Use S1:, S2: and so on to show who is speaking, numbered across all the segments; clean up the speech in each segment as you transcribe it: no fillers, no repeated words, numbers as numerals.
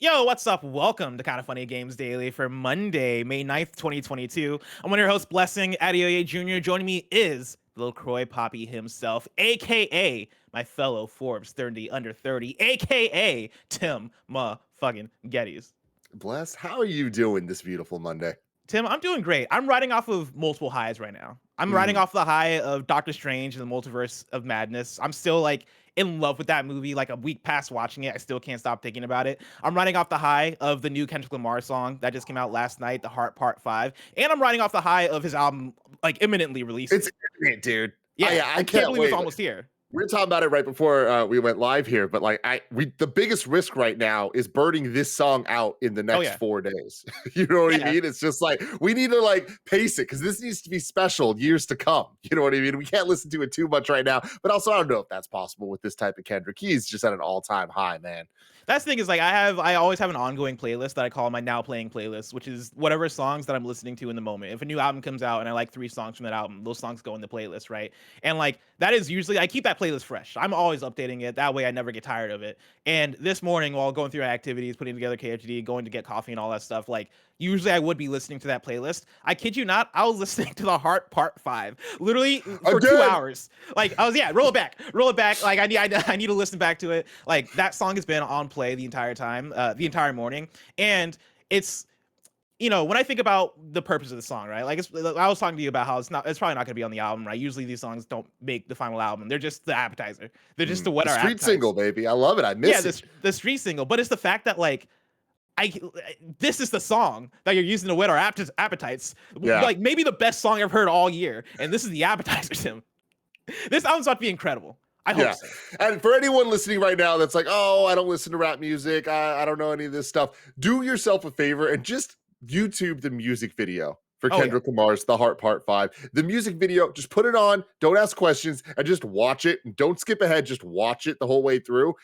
S1: Yo, what's up? Welcome to Kinda Funny Games Daily for Monday, May 9th, 2022. I'm one of your hosts, Blessing Adeoye Jr. Joining me is Lil Croy Poppy himself, aka my fellow Forbes 30 under 30, aka Tim fucking Geddes.
S2: Bless, how are you doing this beautiful Monday?
S1: Tim, I'm doing great. I'm riding off of multiple highs right now. I'm riding
S2: Mm.
S1: off the high of Doctor Strange and the Multiverse of Madness. I'm still like in love with that movie. Like a week past watching it, I still can't stop thinking about it. I'm riding off the high of the new Kendrick Lamar song that just came out last night, The Heart Part 5. And I'm riding off the high of his album like imminently releasing.
S2: It's imminent, dude.
S1: Yeah,
S2: I
S1: can't
S2: can't
S1: believe it's
S2: wait.
S1: almost here.
S2: We were talking about it right before we went live here, but like the biggest risk right now is burning this song out in the next
S1: Yeah.
S2: 4 days. You know what I mean? It's just like we need to like pace it because this needs to be special years to come. You know what I mean? We can't listen to it too much right now, but also I don't know if that's possible with this type of Kendrick. He's just at an all-time high, man.
S1: That's the thing is like I always have an ongoing playlist that I call my now playing playlist, which is whatever songs that I'm listening to in the moment. If a new album comes out and I like 3 songs from that album, those songs go in the playlist, right? And like that is usually I keep that playlist fresh. I'm always updating it. That way I never get tired of it. And this morning while going through activities, putting together KFGD, going to get coffee and all that stuff, like usually I would be listening to that playlist. I kid you not, I was listening to The Heart Part 5 literally for 2 hours. Like I was roll it back. Like I need to listen back to it. Like that song has been on play the entire time, the entire morning, and it's when I think about the purpose of the song, right? Like I was talking to you about how it's probably not going to be on the album, right? Usually these songs don't make the final album. They're just the appetizer. They're just the
S2: street
S1: appetites.
S2: Single, baby. I love it. I miss it.
S1: The street single, but it's the fact that like this is the song that you're using to whet our appetites.
S2: Yeah.
S1: Like maybe the best song I've heard all year, and this is the appetizer, Tim. This album's about to be incredible. I hope so.
S2: And for anyone listening right now that's like, oh, I don't listen to rap music, I don't know any of this stuff, do yourself a favor and just YouTube the music video for Kendrick Lamar's The Heart Part 5. The music video, just put it on, don't ask questions, and just watch it. Don't skip ahead, just watch it the whole way through.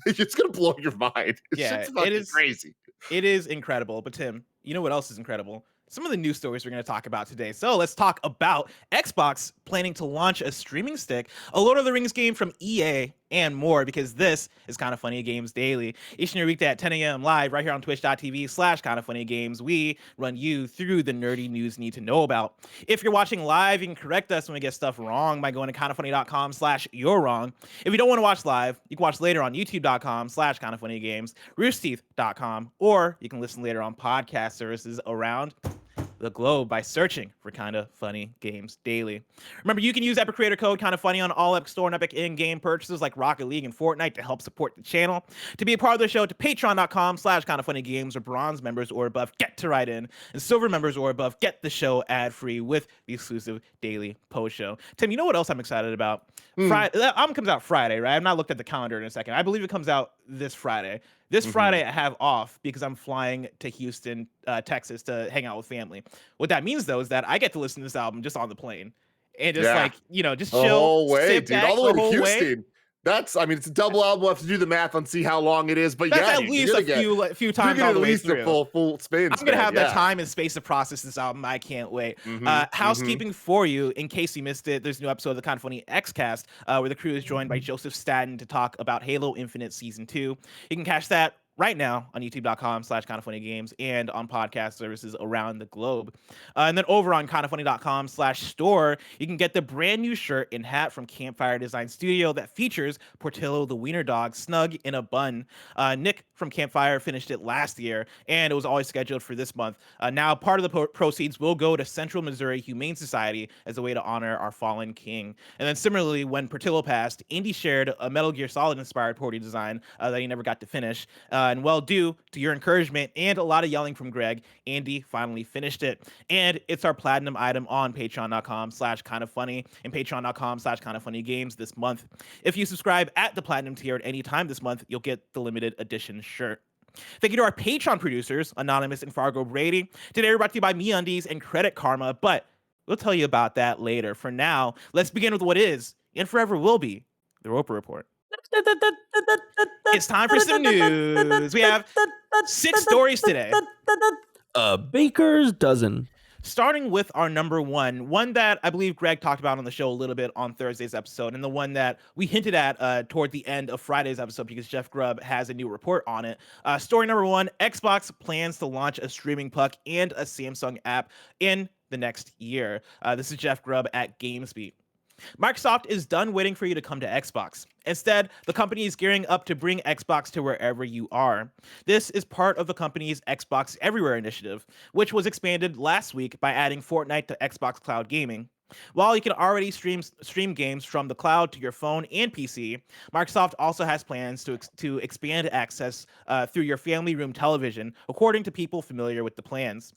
S2: It's going to blow your mind. It's fucking crazy.
S1: It is incredible. But Tim, you know what else is incredible? Some of the news stories we're going to talk about today. So let's talk about Xbox planning to launch a streaming stick, a Lord of the Rings game from EA, and more, because this is Kinda Funny Games Daily. Each and every weekday at 10 a.m. live right here on twitch.tv/kindafunnygames. We run you through the nerdy news you need to know about. If you're watching live, you can correct us when we get stuff wrong by going to kindafunny.com/you're wrong. If you don't want to watch live, you can watch later on youtube.com/kindafunnygames, roosterteeth.com, or you can listen later on podcast services around the globe by searching for Kinda Funny Games Daily. Remember, you can use Epic Creator Code Kinda Funny on all Epic Store and Epic in-game purchases like Rocket League and Fortnite to help support the channel. To be a part of the show, to patreon.com/kindafunnygames, or bronze members or above get to write in, and silver members or above get the show ad-free with the exclusive daily post show. Tim, you know what else I'm excited about? Friday, that album comes out Friday, right? I've not looked at the calendar in a second. I believe it comes out this Friday. This Friday I have off because I'm flying to Houston, Texas to hang out with family. What that means though is that I get to listen to this album just on the plane and just just chill.
S2: The whole way,
S1: sit
S2: dude.
S1: back
S2: All the way to
S1: Way.
S2: Houston. It's a double album. We'll have to do the math on see how long it is, but
S1: that's at least a few times all the way through.
S2: A full spin.
S1: I'm gonna have that time and space to process this album. I can't wait. Housekeeping for you, in case you missed it, there's a new episode of the Kinda Funny Xcast where the crew is joined by Joseph Staten to talk about Halo Infinite Season 2. You can catch that right now on youtube.com/kindafunnygames and on podcast services around the globe. And then over on kindafunny.com/store, you can get the brand new shirt and hat from Campfire Design Studio that features Portillo the Wiener Dog snug in a bun. Nick from Campfire finished it last year, and it was always scheduled for this month. Now, part of the proceeds will go to Central Missouri Humane Society as a way to honor our fallen king. And then similarly, when Portillo passed, Andy shared a Metal Gear Solid-inspired Porty design that he never got to finish. And well, due to your encouragement and a lot of yelling from Greg, Andy finally finished it. And it's our platinum item on patreon.com/kindafunny and patreon.com/kindafunnygames this month. If you subscribe at the platinum tier at any time this month, you'll get the limited edition shirt. Thank you to our Patreon producers, Anonymous and Fargo Brady. Today we're brought to you by MeUndies and Credit Karma, but we'll tell you about that later. For now, let's begin with what is, and forever will be, the Roper Report. It's time for some news. We have 6 stories today.
S3: A baker's dozen.
S1: Starting with our number one that I believe Greg talked about on the show a little bit on Thursday's episode, and the one that we hinted at toward the end of Friday's episode because Jeff Grubb has a new report on it. Story number one, Xbox plans to launch a streaming puck and a Samsung app in the next year. This is Jeff Grubb at GamesBeat. Microsoft is done waiting for you to come to Xbox. Instead, the company is gearing up to bring Xbox to wherever you are. This is part of the company's Xbox Everywhere initiative, which was expanded last week by adding Fortnite to Xbox Cloud Gaming. While you can already stream games from the cloud to your phone and PC, Microsoft also has plans to expand access through your family room television, according to people familiar with the plans.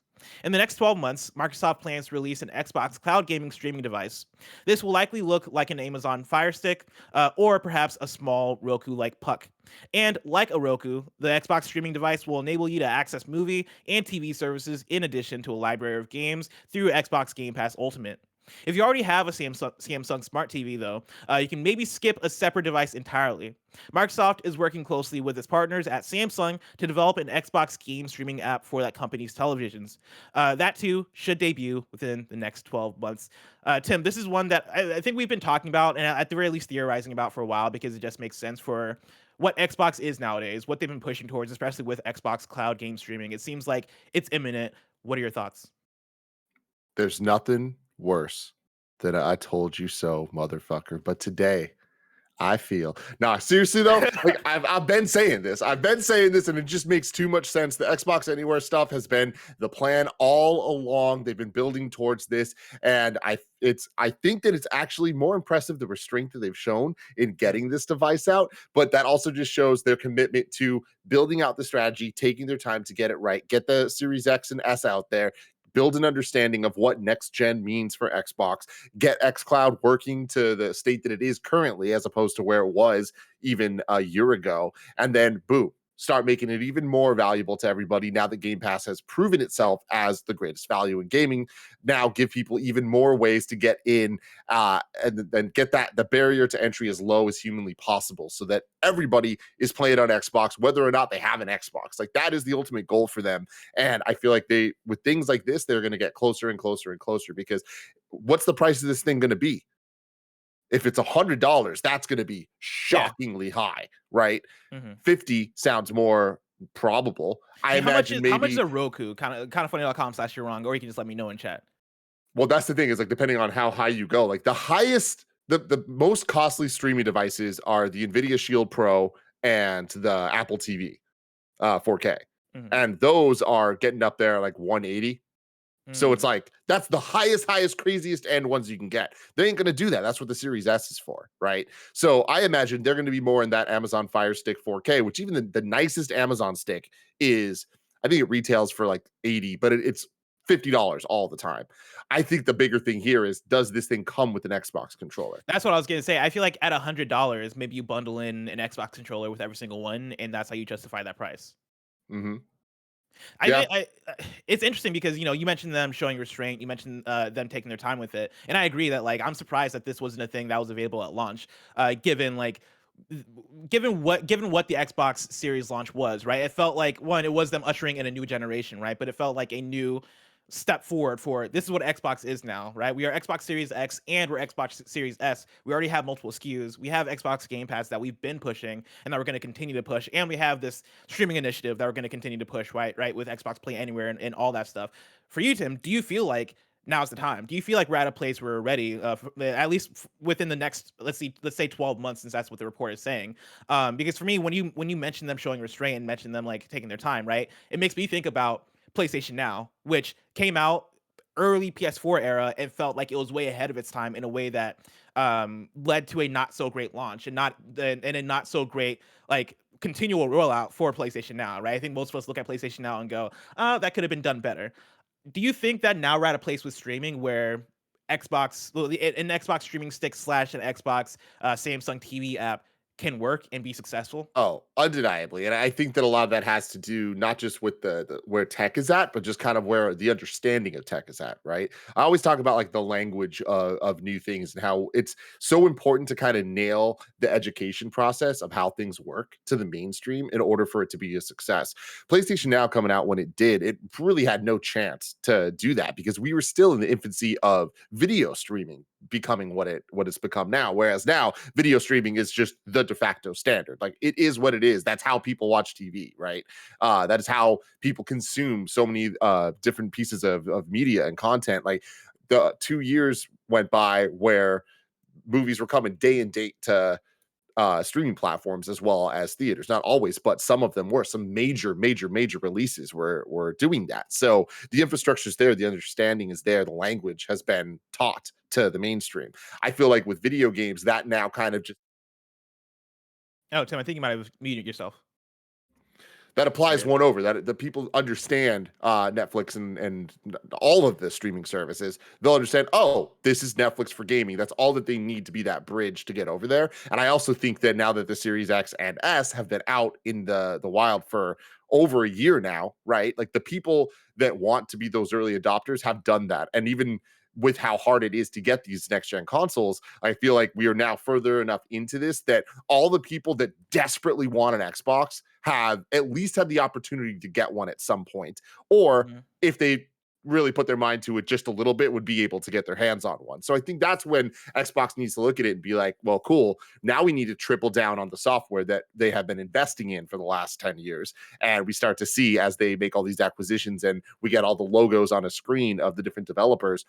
S1: In the next 12 months, Microsoft plans to release an Xbox cloud gaming streaming device. This will likely look like an Amazon Fire Stick or perhaps a small Roku-like puck. And like a Roku, the Xbox streaming device will enable you to access movie and TV services in addition to a library of games through Xbox Game Pass Ultimate. If you already have a Samsung Smart TV, though, you can maybe skip a separate device entirely. Microsoft is working closely with its partners at Samsung to develop an Xbox game streaming app for that company's televisions. That, too, should debut within the next 12 months. Tim, this is one that I think we've been talking about and at the very least theorizing about for a while because it just makes sense for what Xbox is nowadays, what they've been pushing towards, especially with Xbox cloud game streaming. It seems like it's imminent. What are your thoughts?
S2: There's nothing worse than I told you so, motherfucker. But today, I feel nah, seriously though, like I've been saying this, and it just makes too much sense. The Xbox Anywhere stuff has been the plan all along. They've been building towards this, and I think that it's actually more impressive the restraint that they've shown in getting this device out. But that also just shows their commitment to building out the strategy, taking their time to get it right, get the Series X and S out there, build an understanding of what next gen means for Xbox, get xCloud working to the state that it is currently, as opposed to where it was even a year ago. And then boom, start making it even more valuable to everybody now that Game Pass has proven itself as the greatest value in gaming. Now give people even more ways to get in and then get the barrier to entry as low as humanly possible so that everybody is playing on Xbox, whether or not they have an Xbox. Like that is the ultimate goal for them. And I feel like with things like this, they're going to get closer and closer and closer because what's the price of this thing going to be? If it's $100, that's going to be shockingly high, right? 50 sounds more probable. I imagine maybe.
S1: How much is a Roku? Kind of funny.com/you're wrong, or you can just let me know in chat.
S2: Well, that's the thing is like depending on how high you go, like the highest, the most costly streaming devices are the NVIDIA Shield Pro and the Apple TV 4K. And those are getting up there like 180. So it's like, that's the highest, craziest end ones you can get. They ain't going to do that. That's what the Series S is for, right? So I imagine they're going to be more in that Amazon Fire Stick 4K, which even the nicest Amazon stick is, I think it retails for like 80, but it's $50 all the time. I think the bigger thing here is, does this thing come with an Xbox controller?
S1: That's what I was going to say. I feel like at $100, maybe you bundle in an Xbox controller with every single one, and that's how you justify that price. It's interesting because you mentioned them showing restraint, you mentioned them taking their time with it, and I agree that like I'm surprised that this wasn't a thing that was available at launch, given what the Xbox Series launch was, right? It felt like it was them ushering in a new generation, right? But it felt like a new step forward for this is what Xbox is now, right? We are Xbox Series X and we're Xbox Series S. We already have multiple SKUs. We have Xbox Game Pass that we've been pushing and that we're going to continue to push. And we have this streaming initiative that we're going to continue to push, right? With Xbox Play Anywhere and all that stuff. For you, Tim, do you feel like now's the time? Do you feel like we're at a place where we're ready, at least within the next, let's say 12 months, since that's what the report is saying? Because for me, when you mention them showing restraint and mention them like taking their time, right? It makes me think about PlayStation Now, which came out early PS4 era and felt like it was way ahead of its time in a way that led to a not so great launch and a not so great like continual rollout for PlayStation Now, right? I think most of us look at PlayStation Now and go, oh, that could have been done better. Do you think that now we're at a place with streaming where an Xbox streaming stick / an Xbox Samsung TV app can work and be successful?
S2: Oh, undeniably. And I think that a lot of that has to do not just with the where tech is at, but just kind of where the understanding of tech is at, right? I always talk about like the language of new things and how it's so important to kind of nail the education process of how things work to the mainstream in order for it to be a success. PlayStation Now coming out when it did, it really had no chance to do that because we were still in the infancy of video streaming becoming what it's become now. Whereas now video streaming is just the de facto standard. Like it is what it is. That's how people watch TV, right? That is how people consume so many different pieces of media and content. Like the 2 years went by where movies were coming day and date to streaming platforms as well as theaters. Not always, but some of them were. Some major releases were doing that. So the infrastructure is there, the understanding is there, the language has been taught to the mainstream. I feel like with video games, that now kind of just
S1: Oh, Tim, I think you might have muted yourself.
S2: that applies one over that the people understand Netflix and all of the streaming services. They'll understand, oh, this is Netflix for gaming. That's all that they need to be that bridge to get over there. And I also think that now that the Series X and S have been out in the wild for over a year now, right? Like the people that want to be those early adopters have done that. And even with how hard it is to get these next gen consoles, I feel like we are now further enough into this that all the people that desperately want an Xbox have at least had the opportunity to get one at some point, or if they really put their mind to it just a little bit, would be able to get their hands on one. So I think that's when Xbox needs to look at it and be like, well, cool, now we need to triple down on the software that they have been investing in for the last 10 years. And we start to see as they make all these acquisitions and we get all the logos on a screen of the different developers,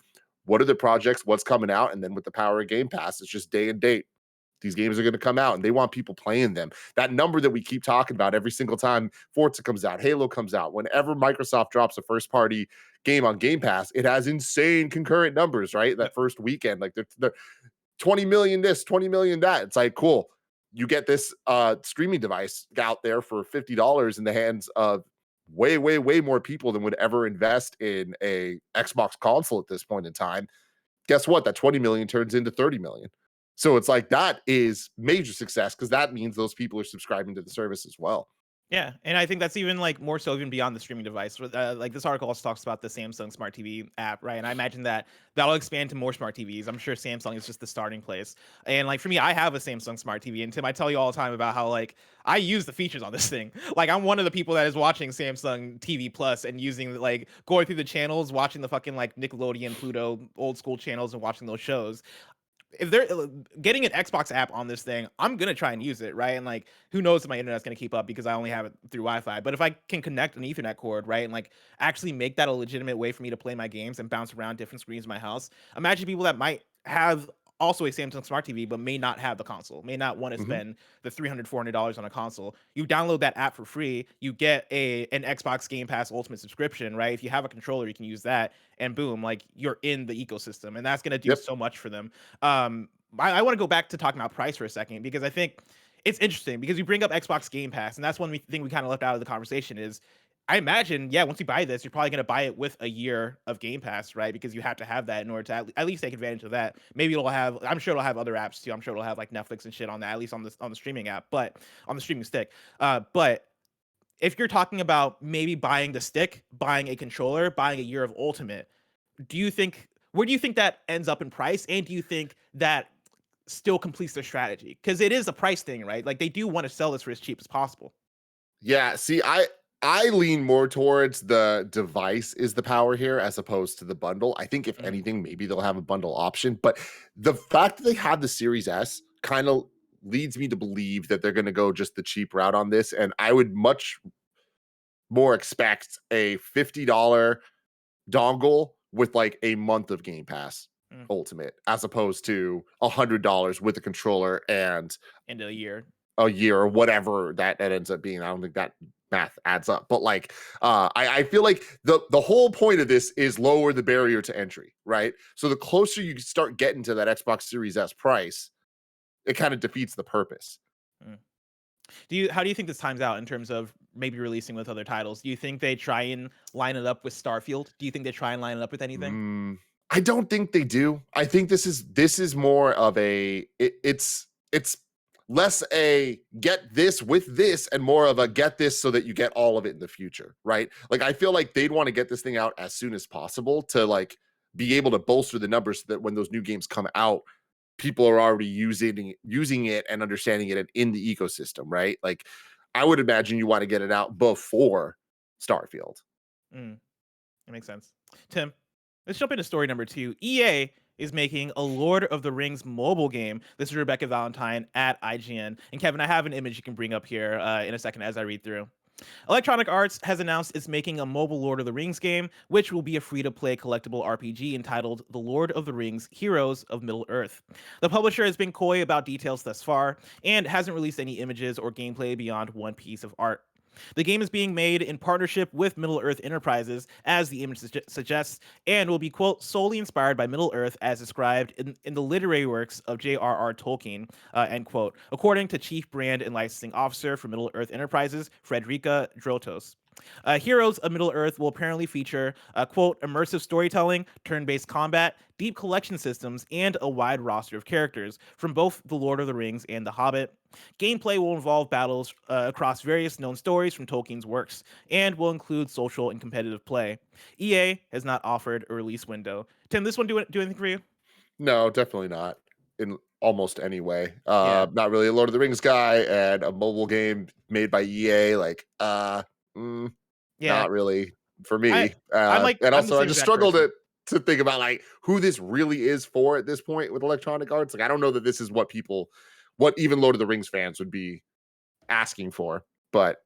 S2: what are the projects, what's coming out, and then with the power of Game Pass, it's just day and date. These games are going to come out and they want people playing them. That number that we keep talking about every single time Forza comes out, Halo comes out, whenever Microsoft drops a first party game on Game Pass, it has insane concurrent numbers, right? That first weekend, like they're 20 million this, 20 million that. It's like, cool. You get this streaming device out there for $50 in the hands of way more people than would ever invest in a Xbox console at this point in time. Guess what? That 20 million turns into 30 million. So it's like that is major success because that means those people are subscribing to the service as well.
S1: Yeah, and I think that's even like more so even beyond the streaming device. Like this article also talks about the Samsung Smart TV app, right? And I imagine that that'll expand to more smart TVs. I'm sure Samsung is just the starting place. And like for me, I have a Samsung Smart TV, and Tim, I tell you all the time about how like I use the features on this thing. Like I'm one of the people that is watching Samsung TV Plus and using like going through the channels, watching the fucking like Nickelodeon, Pluto, old school channels, and watching those shows. If they're getting an Xbox app on this thing, I'm gonna try and use it, right? And like, who knows if my internet's gonna keep up because I only have it through Wi-Fi. But if I can connect an Ethernet cord, right, and like actually make that a legitimate way for me to play my games and bounce around different screens in my house, imagine people that might have also a Samsung Smart TV but may not have the console, may not want to
S2: Mhm.
S1: spend the $300 $400 on a console. You download that app for free, you get an Xbox Game Pass Ultimate subscription, right? If you have a controller, you can use that, and boom, like you're in the ecosystem, and that's gonna do
S2: Yep.
S1: so much for them. I want to go back to talking about price for a second because I think it's interesting because you bring up Xbox Game Pass, and that's one thing we kind of left out of the conversation is I imagine, yeah, once you buy this, you're probably going to buy it with a year of Game Pass, right? Because you have to have that in order to at least take advantage of that. Maybe it'll have, I'm sure it'll have other apps too. I'm sure it'll have like Netflix and shit on that, at least on the streaming app, but on the streaming stick. But if you're talking about maybe buying the stick, buying a controller, buying a year of Ultimate, do you think where do you think that ends up in price? And do you think that still completes their strategy? Because it is a price thing, right? Like they do want to sell this for as cheap as possible.
S2: Yeah, see, I lean more towards the device is the power here as opposed to the bundle. I think if
S1: Mm,
S2: anything, maybe they'll have a bundle option, but the fact that they have the Series S kind of leads me to believe that they're going to go just the cheap route on this. And I would much more expect a $50 dongle with like a month of Game Pass
S1: mm,
S2: Ultimate as opposed to $100 with a controller and
S1: End of the year.
S2: a year or whatever that ends up being. I don't think that math adds up. But like I feel like the whole point of this is lower the barrier to entry, right? So the closer you start getting to that Xbox Series S price, it kind of defeats the purpose.
S1: Mm. How do you think this times out in terms of maybe releasing with other titles? Do you think they try and line it up with Starfield? Do you think they try and line it up with anything?
S2: I don't think they do. I think this is more of a it's less a get this with this and more of a get this so that you get all of it in the future, right? Like, I feel like they'd want to get this thing out as soon as possible to like be able to bolster the numbers so that when those new games come out, people are already using it and understanding it in the ecosystem, right? Like, I would imagine you want to get it out before Starfield.
S1: That makes sense. Tim, let's jump into story number 2. EA is making a Lord of the Rings mobile game. This is Rebekah Valentine at IGN. And Kevin, I have an image you can bring up here in a second as I read through. Electronic Arts has announced it's making a mobile Lord of the Rings game, which will be a free-to-play collectible RPG entitled The Lord of the Rings: Heroes of Middle-earth. The publisher has been coy about details thus far, and hasn't released any images or gameplay beyond one piece of art. The game is being made in partnership with Middle-earth Enterprises, as the image suggests, and will be, quote, solely inspired by Middle-earth as described in the literary works of J.R.R. Tolkien, end quote, according to Chief Brand and Licensing Officer for Middle-earth Enterprises, Frederica Drotos. Heroes of Middle-earth will apparently feature, quote, immersive storytelling, turn-based combat, deep collection systems, and a wide roster of characters from both The Lord of the Rings and The Hobbit. Gameplay will involve battles across various known stories from Tolkien's works, and will include social and competitive play. EA has not offered a release window. Tim, this one do anything for you?
S2: No, definitely not in almost any way.
S1: Yeah.
S2: Not really a Lord of the Rings guy, and a mobile game made by EA, like,
S1: Yeah.
S2: not really for me.
S1: I'm
S2: And
S1: I'm the
S2: also I
S1: same
S2: just
S1: exact
S2: struggle
S1: person.
S2: to think about like who this really is for at this point with Electronic Arts. Like, I don't know that this is what even Lord of the Rings fans would be asking for, but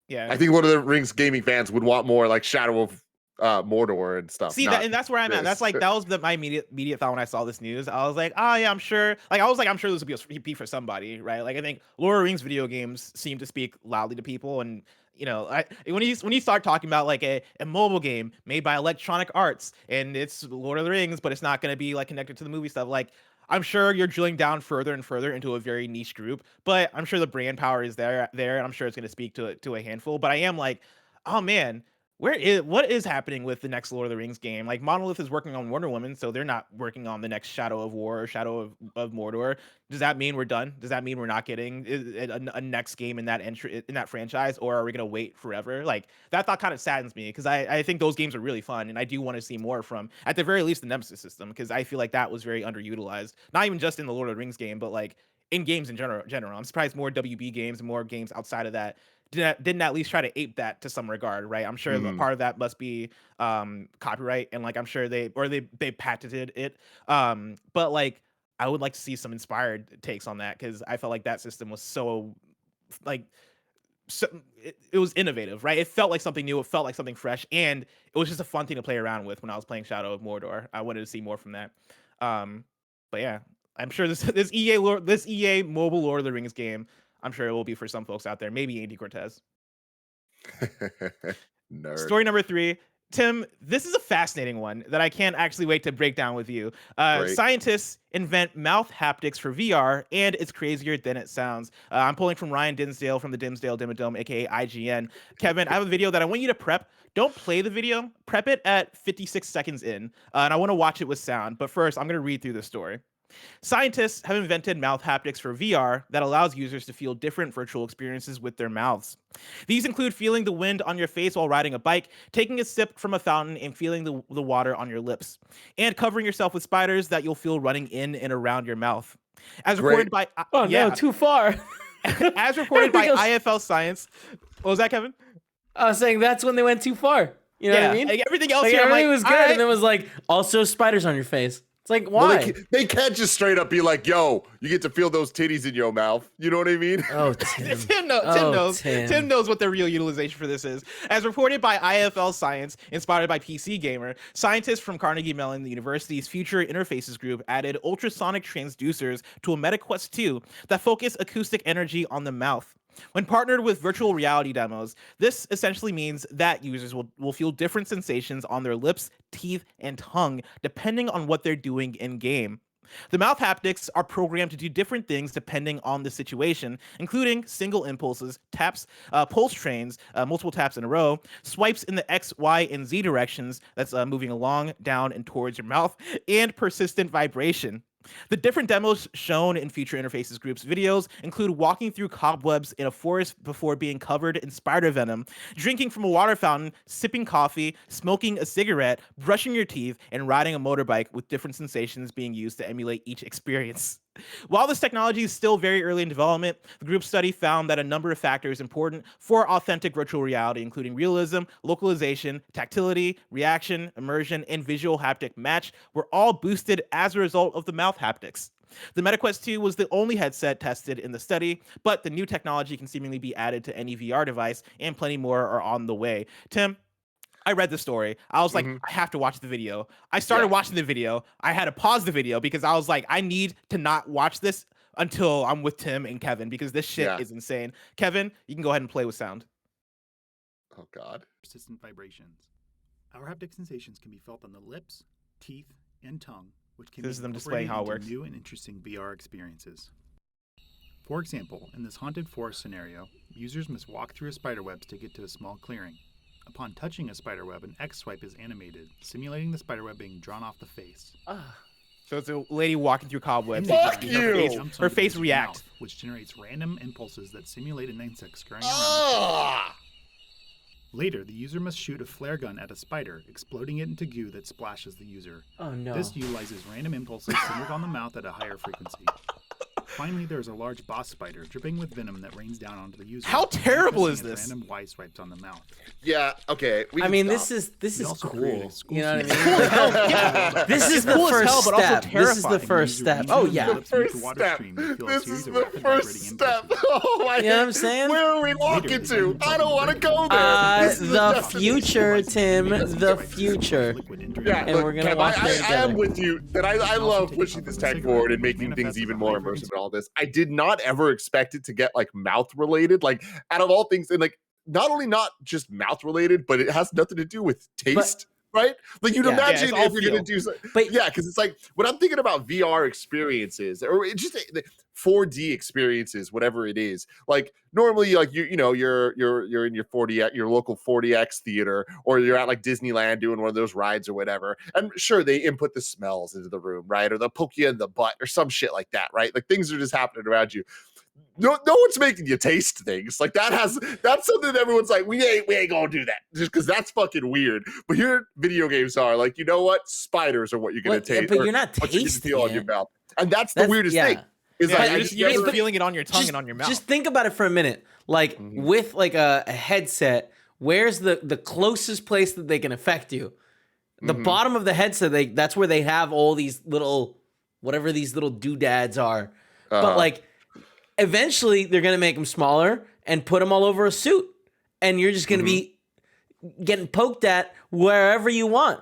S1: Yeah.
S2: I think Lord of the Rings gaming fans would want more like Shadow of Mordor and stuff.
S1: See that, and that's where I'm at. That's
S2: This.
S1: like that was my immediate thought when I saw this news. I was like, oh yeah, I'm sure. Like I'm sure this would be for somebody, right? Like I think Lord of the Rings video games seem to speak loudly to people, and when you start talking about like a mobile game made by Electronic Arts and it's Lord of the Rings, but it's not going to be like connected to the movie stuff, like I'm sure you're drilling down further and further into a very niche group, but I'm sure the brand power is there, and I'm sure it's going to speak to a handful. But I am like, oh man, what is happening with the next Lord of the Rings game? Like Monolith is working on Wonder Woman, so they're not working on the next Shadow of War or Shadow of Mordor. Does that mean we're done? Does that mean we're not getting a next game in that franchise, or are we gonna wait forever? Like that thought kind of saddens me because I think those games are really fun, and I do want to see more from at the very least the Nemesis system, because I feel like that was very underutilized. Not even just in the Lord of the Rings game, but like in games in general. I'm surprised more WB games and more games outside of that didn't at least try to ape that to some regard, right? I'm sure part of that must be copyright, and like I'm sure they patented it. But like I would like to see some inspired takes on that, because I felt like that system was so like it was innovative, right? It felt like something new, it felt like something fresh, and it was just a fun thing to play around with when I was playing Shadow of Mordor. I wanted to see more from that. But yeah, I'm sure this EA mobile Lord of the Rings game, I'm sure it will be for some folks out there, maybe Andy Cortez.
S2: Nerd.
S1: Story number 3. Tim, this is a fascinating one that I can't actually wait to break down with you. Scientists invent mouth haptics for VR, and it's crazier than it sounds. I'm pulling from Ryan Dinsdale from the Dinsdale Dimmadome, aka IGN. Kevin, I have a video that I want you to prep. Don't play the video. Prep it at 56 seconds in, and I want to watch it with sound. But first, I'm going to read through the story. Scientists have invented mouth haptics for VR that allows users to feel different virtual experiences with their mouths. These include feeling the wind on your face while riding a bike, taking a sip from a fountain, and feeling the water on your lips, and covering yourself with spiders that you'll feel running in and around your mouth. As reported by
S3: no, too far.
S1: As reported by IFL Science. What was that, Kevin?
S3: I was saying that's when they went too far. You know what I mean?
S1: Like everything else
S3: like,
S1: here,
S3: everything was good,
S1: right.
S3: and then was like also spiders on your face. It's like, why?
S2: Well, they can't just straight up be like, yo, you get to feel those titties in your mouth. You know what I mean?
S3: Oh, Tim.
S1: Tim knows. Tim knows what the real utilization for this is. As reported by IFL Science, inspired by PC Gamer, scientists from Carnegie Mellon University's Future Interfaces group added ultrasonic transducers to a MetaQuest 2 that focus acoustic energy on the mouth. When partnered with virtual reality demos, this essentially means that users will feel different sensations on their lips, teeth, and tongue, depending on what they're doing in-game. The mouth haptics are programmed to do different things depending on the situation, including single impulses, taps, pulse trains, multiple taps in a row, swipes in the X, Y, and Z directions, that's moving along, down, and towards your mouth, and persistent vibration. The different demos shown in Future Interfaces Group's videos include walking through cobwebs in a forest before being covered in spider venom, drinking from a water fountain, sipping coffee, smoking a cigarette, brushing your teeth, and riding a motorbike, with different sensations being used to emulate each experience. While this technology is still very early in development, the group study found that a number of factors important for authentic virtual reality, including realism, localization, tactility, reaction, immersion, and visual haptic match, were all boosted as a result of the mouth haptics. The MetaQuest 2 was the only headset tested in the study, but the new technology can seemingly be added to any VR device, and plenty more are on the way. Tim, I read the story. I was like, I have to watch the video. I started watching the video. I had to pause the video because I was like, I need to not watch this until I'm with Tim and Kevin, because this shit is insane. Kevin, you can go ahead and play with sound.
S2: Oh, God.
S4: Persistent vibrations. Our haptic sensations can be felt on the lips, teeth, and tongue, which can
S1: This is
S4: be
S1: them displaying how it
S4: incorporated
S1: works.
S4: into new and interesting VR experiences. For example, in this haunted forest scenario, users must walk through a spider web to get to a small clearing. Upon touching a spider web, an X swipe is animated, simulating the spider web being drawn off the face.
S1: So it's a lady walking through cobwebs.
S2: Fuck
S1: Her face,
S2: you!
S1: her face reacts.
S4: Which generates random impulses that simulate an insect scurrying around. Later, the user must shoot a flare gun at a spider, exploding it into goo that splashes the user.
S3: Oh no.
S4: This utilizes random impulses centered on the mouth at a higher frequency. Finally, there's a large boss spider dripping with venom that rains down onto the user.
S1: How terrible is this?
S4: Random Y swipes on the mouth.
S2: Yeah, okay.
S3: I mean, this is
S4: also
S3: cool.
S4: created a school
S3: You know what I mean? This is the
S1: cool as
S3: first
S1: hell, but also
S3: step. This is the
S1: terrifying.
S3: first step. Oh yeah.
S2: The first step. This is the first step. Oh my God.
S3: You know what I'm saying?
S2: Where are we walking to? I don't want to go there. This is
S3: The
S2: destination.
S3: future, Tim. The future.
S2: Yeah,
S3: And
S2: look,
S3: we're gonna
S2: Kev,
S3: walk there
S2: I am
S3: together.
S2: with you that I love pushing this tech forward and making things even more immersive and all this. I did not ever expect it to get like mouth related, like out of all things, and like not only not just mouth related, but it has nothing to do with taste. Right? Like you'd imagine if you're going to do something. But yeah, because it's like when I'm thinking about VR experiences or just 4D experiences, whatever it is, like normally like you're in your your local 40X theater, or you're at like Disneyland doing one of those rides or whatever. And sure, they input the smells into the room, right? Or they'll poke you in the butt or some shit like that, right? Like things are just happening around you. No one's making you taste things like that. That's something that everyone's like, we ain't gonna do that just because that's fucking weird. But here, video games are like, you know what? Spiders are what you're gonna taste.
S3: But you're not
S2: what you're gonna
S3: tasting
S2: feel on your mouth, and that's the weirdest thing. Is
S1: Yeah,
S2: like
S1: you're just feeling it on your tongue and on your mouth.
S3: Just think about it for a minute. Like with like a headset, where's the closest place that they can affect you? The bottom of the headset, that's where they have all these little, whatever these little doodads are. But like, eventually they're gonna make them smaller and put them all over a suit, and you're just gonna be getting poked at wherever you want.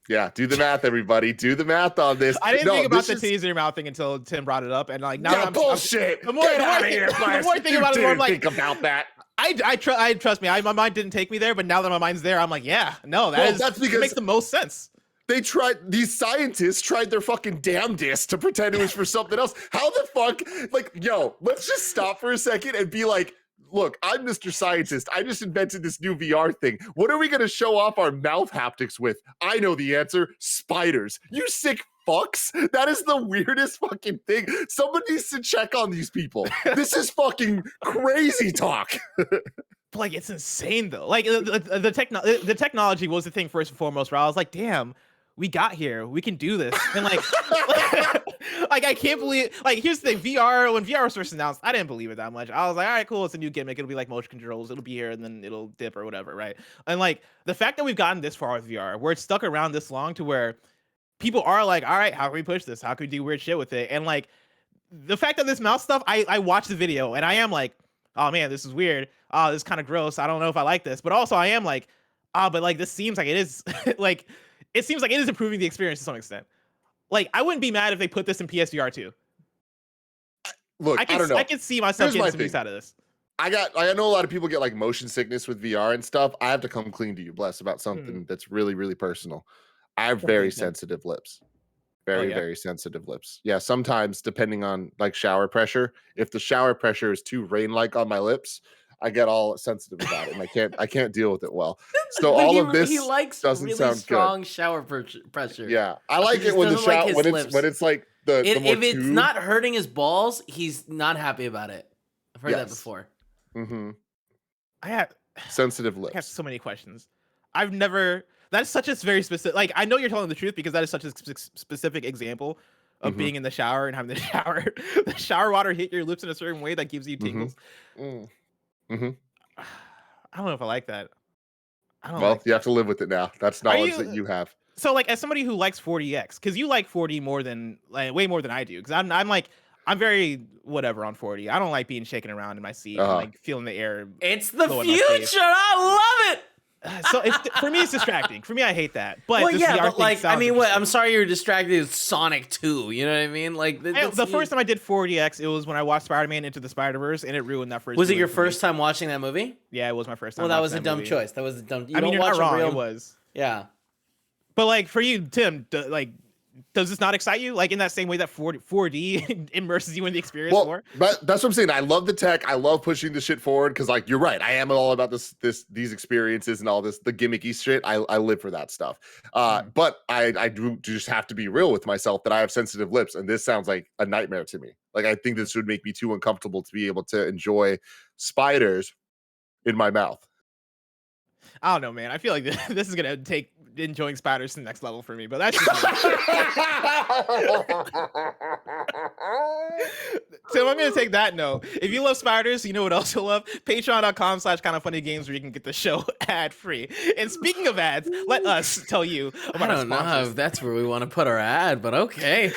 S2: Yeah, do the math, everybody. Do the math on this.
S1: I didn't think about the titties in your mouth thing until Tim brought it up, and like now
S2: yeah, bullshit.
S1: The more I think about it, the more I'm like,
S2: think about that.
S1: I trust me. My mind didn't take me there, but now that my mind's there, I'm like, yeah, no, that's because it makes the most sense.
S2: These scientists tried their fucking damnedest to pretend it was for something else. How the fuck, like, yo, let's just stop for a second and be like, look, I'm Mr. Scientist. I just invented this new VR thing. What are we going to show off our mouth haptics with? I know the answer. Spiders. You sick fucks. That is the weirdest fucking thing. Somebody needs to check on these people. This is fucking crazy talk.
S1: Like, it's insane though. Like the technology was the thing first and foremost, where I was like, damn, we got here. We can do this. And like, like I can't believe, like, here's the thing, when VR was first announced, I didn't believe it that much. I was like, all right, cool, it's a new gimmick. It'll be like motion controls. It'll be here and then it'll dip or whatever, right? And like the fact that we've gotten this far with VR, where it's stuck around this long to where people are like, all right, how can we push this? How can we do weird shit with it? And like the fact that this mouse stuff, I watched the video and I am like, oh man, this is weird. Oh, this is kind of gross. I don't know if I like this. But also I am like, but like this seems like it is like, it seems like it is improving the experience to some extent. Like, I wouldn't be mad if they put this in PSVR too.
S2: Look, I don't know.
S1: I can see myself getting some use out of this.
S2: I know a lot of people get like motion sickness with VR and stuff. I have to come clean to you, Bless, about something that's really, really personal. I have very sensitive lips. Very sensitive lips. Yeah, sometimes depending on like shower pressure, if the shower pressure is too rain-like on my lips, I get all sensitive about it, and I can't deal with it well. So all of this
S3: he likes
S2: doesn't
S3: really
S2: sound
S3: strong
S2: good.
S3: shower pressure.
S2: Yeah, I
S3: He
S2: like it
S3: just
S2: when the
S3: doesn't like
S2: shower
S3: his
S2: when it's like the more
S3: if it's
S2: tube.
S3: not hurting his balls, he's not happy about it. I've heard that
S2: Yes.
S3: before.
S2: Mm-hmm.
S1: I have
S2: Sensitive
S1: I have
S2: lips.
S1: so many questions. I've never. That's such a very specific. Like, I know you're telling the truth because that is such a specific example of being in the shower and having the shower water hit your lips in a certain way that gives you tingles.
S2: Mm-hmm.
S1: I don't know if I like that. I don't
S2: Well,
S1: like
S2: you have to live with it now. That's knowledge that you have.
S1: So, like, as somebody who likes 40x, because you like 40 more than way more than I do, because I'm very whatever on 40. I don't like being shaken around in my seat and like feeling the air.
S3: It's the
S1: blow in my face.
S3: future. I love it.
S1: So for me, it's distracting. For me, I hate that. But
S3: Well,
S1: this
S3: yeah,
S1: VR
S3: but
S1: thing
S3: like, I
S1: sounds
S3: mean, what?
S1: interesting.
S3: I'm sorry you're distracted. It's Sonic 2. You know what I mean? Like
S1: The first time I did 40x, it was when I watched Spider-Man Into the Spider-Verse, and it ruined that first.
S3: Was it your
S1: feeling for me.
S3: first time watching that movie?
S1: Yeah, it was my first time.
S3: Well, that was a
S1: watching
S3: dumb
S1: movie.
S3: choice. That was a dumb. You
S1: I mean,
S3: don't
S1: you're
S3: watch
S1: not wrong.
S3: a real.
S1: It was.
S3: Yeah.
S1: But like for you, Tim, does this not excite you? Like in that same way that 4D immerses you in the experience more?
S2: But that's what I'm saying. I love the tech. I love pushing the shit forward because, like, you're right. I am all about these experiences and all the gimmicky shit. I live for that stuff. But I do just have to be real with myself that I have sensitive lips, and this sounds like a nightmare to me. Like, I think this would make me too uncomfortable to be able to enjoy spiders in my mouth.
S1: I don't know, man. I feel like this is gonna take enjoying spiders to the next level for me, but that's just So I'm gonna take that note. If you love spiders, you know what else you'll love? Patreon.com/kindafunnygames, where you can get the show ad-free. And speaking of ads, let us tell you about
S3: I don't know if that's where we want to put our ad, but okay.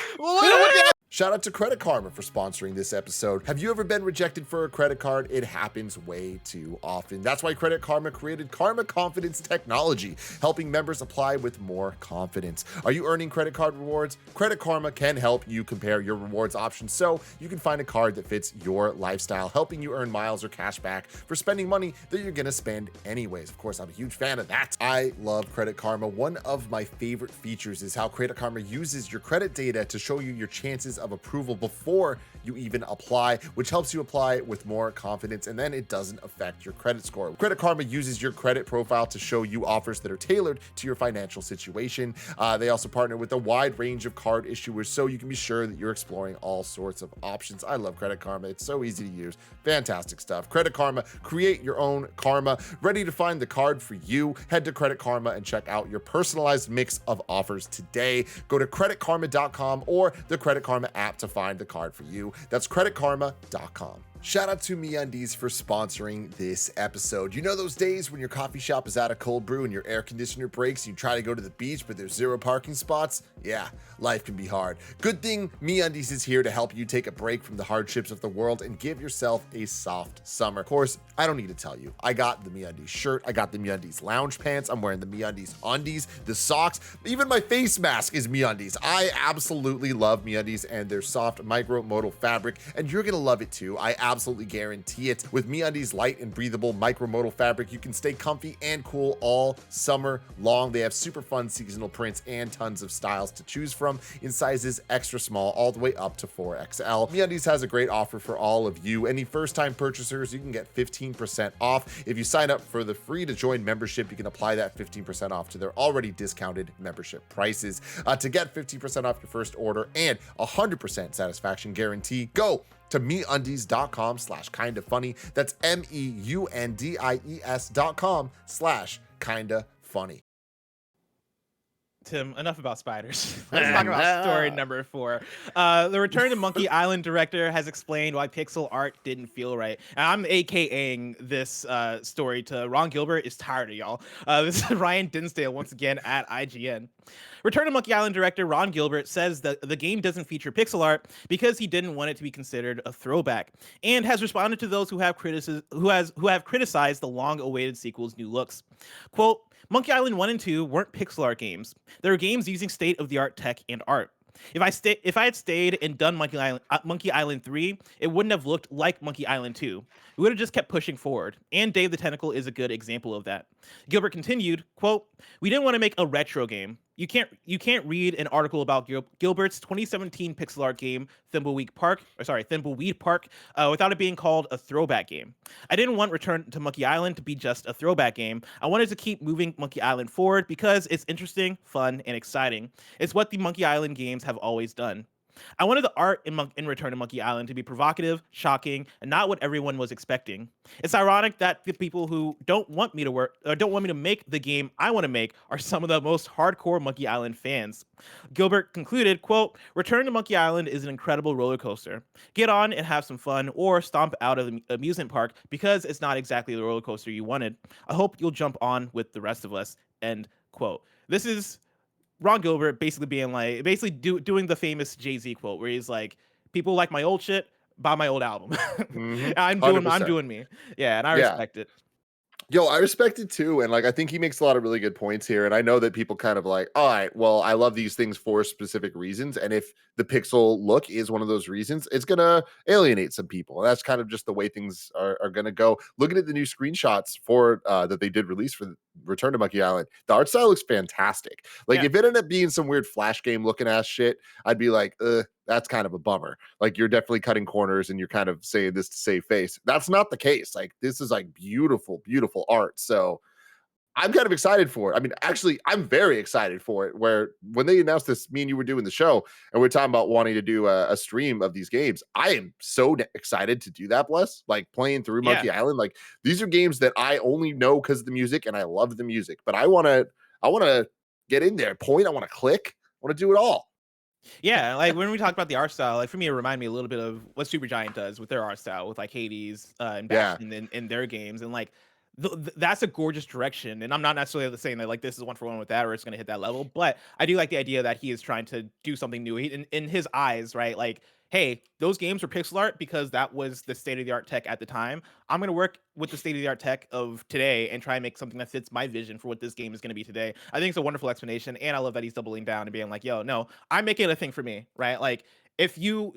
S2: Shout out to Credit Karma for sponsoring this episode. Have you ever been rejected for a credit card? It happens way too often. That's why Credit Karma created Karma Confidence technology, helping members apply with more confidence. Are you earning credit card rewards? Credit Karma can help you compare your rewards options so you can find a card that fits your lifestyle, helping you earn miles or cash back for spending money that you're gonna spend anyways. Of course, I'm a huge fan of that. I love Credit Karma. One of my favorite features is how Credit Karma uses your credit data to show you your chances of approval before you even apply, which helps you apply with more confidence, and then it doesn't affect your credit score. Credit Karma uses your credit profile to show you offers that are tailored to your financial situation. They also partner with a wide range of card issuers, so you can be sure that you're exploring all sorts of options. I love Credit Karma. It's so easy to use. Fantastic stuff. Credit Karma, create your own karma. Ready to find the card for you? Head to Credit Karma and check out your personalized mix of offers today. Go to creditkarma.com or the Credit Karma app to find the card for you. That's creditkarma.com. Shout out to MeUndies for sponsoring this episode. You know those days when your coffee shop is out of cold brew and your air conditioner breaks and you try to go to the beach but there's 0 parking spots? Yeah, life can be hard. Good thing MeUndies is here to help you take a break from the hardships of the world and give yourself a soft summer. Of course, I don't need to tell you. I got the MeUndies shirt, I got the MeUndies lounge pants, I'm wearing the MeUndies undies, the socks, even my face mask is MeUndies. I absolutely love MeUndies and their soft micromodal fabric, and you're gonna love it too. I absolutely guarantee it. With MeUndies light and breathable micromodal fabric, you can stay comfy and cool all summer long. They have super fun seasonal prints and tons of styles to choose from in sizes extra small all the way up to 4XL. MeUndies has a great offer for all of you. Any first-time purchasers, you can get 15% off. If you sign up for the free to join membership, you can apply that 15% off to their already discounted membership prices. To get 15% off your first order and 100% satisfaction guarantee, go to MeUndies.com/kindafunny. That's MEUNDIES.com/kindafunny.
S1: Tim, enough about spiders. Let's talk about story number 4. The Return to Monkey Island director has explained why pixel art didn't feel right. And I'm AKAing this story to Ron Gilbert is tired of y'all. This is Ryan Dinsdale once again at IGN. Return to Monkey Island director Ron Gilbert says that the game doesn't feature pixel art because he didn't want it to be considered a throwback, and has responded to those who have criticized the long-awaited sequel's new looks. Quote, Monkey Island 1 and 2 weren't pixel art games. They were games using state-of-the-art tech and art. If I had stayed and done Monkey Island 3, it wouldn't have looked like Monkey Island 2. We would have just kept pushing forward, and Dave the Tentacle is a good example of that. Gilbert continued, quote, we didn't want to make a retro game. You can't read an article about Gilbert's 2017 pixel art game Thimbleweed Park, without it being called a throwback game. I didn't want Return to Monkey Island to be just a throwback game. I wanted to keep moving Monkey Island forward because it's interesting, fun, and exciting. It's what the Monkey Island games have always done. I wanted the art in Return to Monkey Island to be provocative, shocking, and not what everyone was expecting. It's ironic that the people who don't want me to make the game I want to make are some of the most hardcore Monkey Island fans. Gilbert concluded, quote, Return to Monkey Island is an incredible roller coaster. Get on and have some fun or stomp out of the amusement park because it's not exactly the roller coaster you wanted. I hope you'll jump on with the rest of us, end quote. This is Ron Gilbert basically being like, doing the famous Jay-Z quote where he's like, people like my old shit, buy my old album. I'm
S2: 100%.
S1: doing me. Yeah, and I
S2: Yeah.
S1: respect it.
S2: Yo, I respect it too. And like, I think he makes a lot of really good points here. And I know that people kind of like, all right, well, I love these things for specific reasons. And if the pixel look is one of those reasons, it's going to alienate some people. And that's kind of just the way things are going to go. Looking at the new screenshots for that they did release for Return to Monkey Island, the art style looks fantastic. Like, if it ended up being some weird flash game looking ass shit, I'd be like, that's kind of a bummer. Like, you're definitely cutting corners and you're kind of saying this to save face. That's not the case. Like, this is like beautiful, beautiful art. So I'm kind of excited for it. I mean, actually, I'm very excited for it. Where when they announced this, me and you were doing the show and we're talking about wanting to do a stream of these games. I am so excited to do that, Bless. Like, playing through Monkey Island. Like, these are games that I only know because of the music and I love the music. But I want to get in there, point. I want to click. I want to do it all.
S1: Yeah, like when we talk about the art style, like for me, it reminded me a little bit of what Supergiant does with their art style, with like Hades and Bastion in their games, and like that's a gorgeous direction. And I'm not necessarily saying that like this is one for one with that, or it's going to hit that level, but I do like the idea that he is trying to do something new. In his eyes, right? Like, hey, those games were pixel art because that was the state of the art tech at the time. I'm going to work with the state of the art tech of today and try and make something that fits my vision for what this game is going to be today. I think it's a wonderful explanation, and I love that he's doubling down and being like, "Yo, no, I'm making it a thing for me," right? Like, if you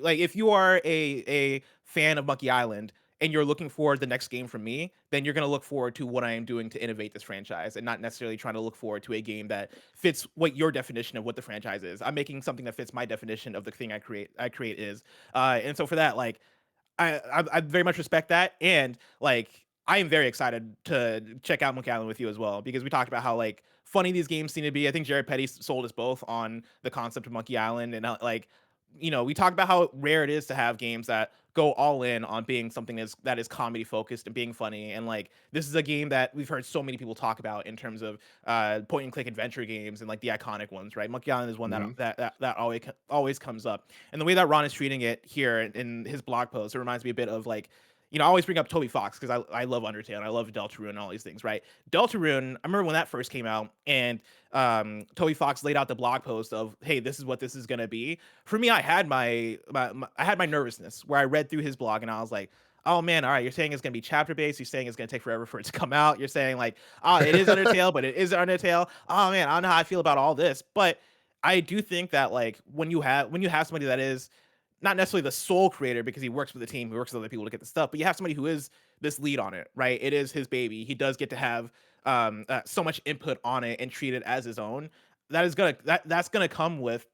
S1: are a fan of Monkey Island and you're looking for the next game from me, then you're going to look forward to what I am doing to innovate this franchise and not necessarily trying to look forward to a game that fits what your definition of what the franchise is. I'm making something that fits my definition of the thing I create is. And so for that, like, I very much respect that. And like, I am very excited to check out Monkey Island with you as well, because we talked about how like funny these games seem to be. I think Jared Petty sold us both on the concept of Monkey Island, and like, we talked about how rare it is to have games that go all in on being something that is comedy focused and being funny. And like, this is a game that we've heard so many people talk about in terms of point and click adventure games and like the iconic ones, right? Monkey Island is one that always comes up. And the way that Ron is treating it here in his blog post, it reminds me a bit of like, I always bring up Toby Fox because I love Undertale and I love Deltarune and all these things, right? Deltarune, I remember when that first came out, and Toby Fox laid out the blog post of, hey, this is what this is gonna be. For me, I had my nervousness where I read through his blog and I was like, oh man, all right, you're saying it's gonna be chapter based. You're saying it's gonna take forever for it to come out. You're saying like, it is Undertale, but it is Undertale. Oh man, I don't know how I feel about all this, but I do think that like when you have somebody that is not necessarily the sole creator because he works with the team, he works with other people to get the stuff, but you have somebody who is this lead on it, right? It is his baby. He does get to have so much input on it and treat it as his own. That's gonna come with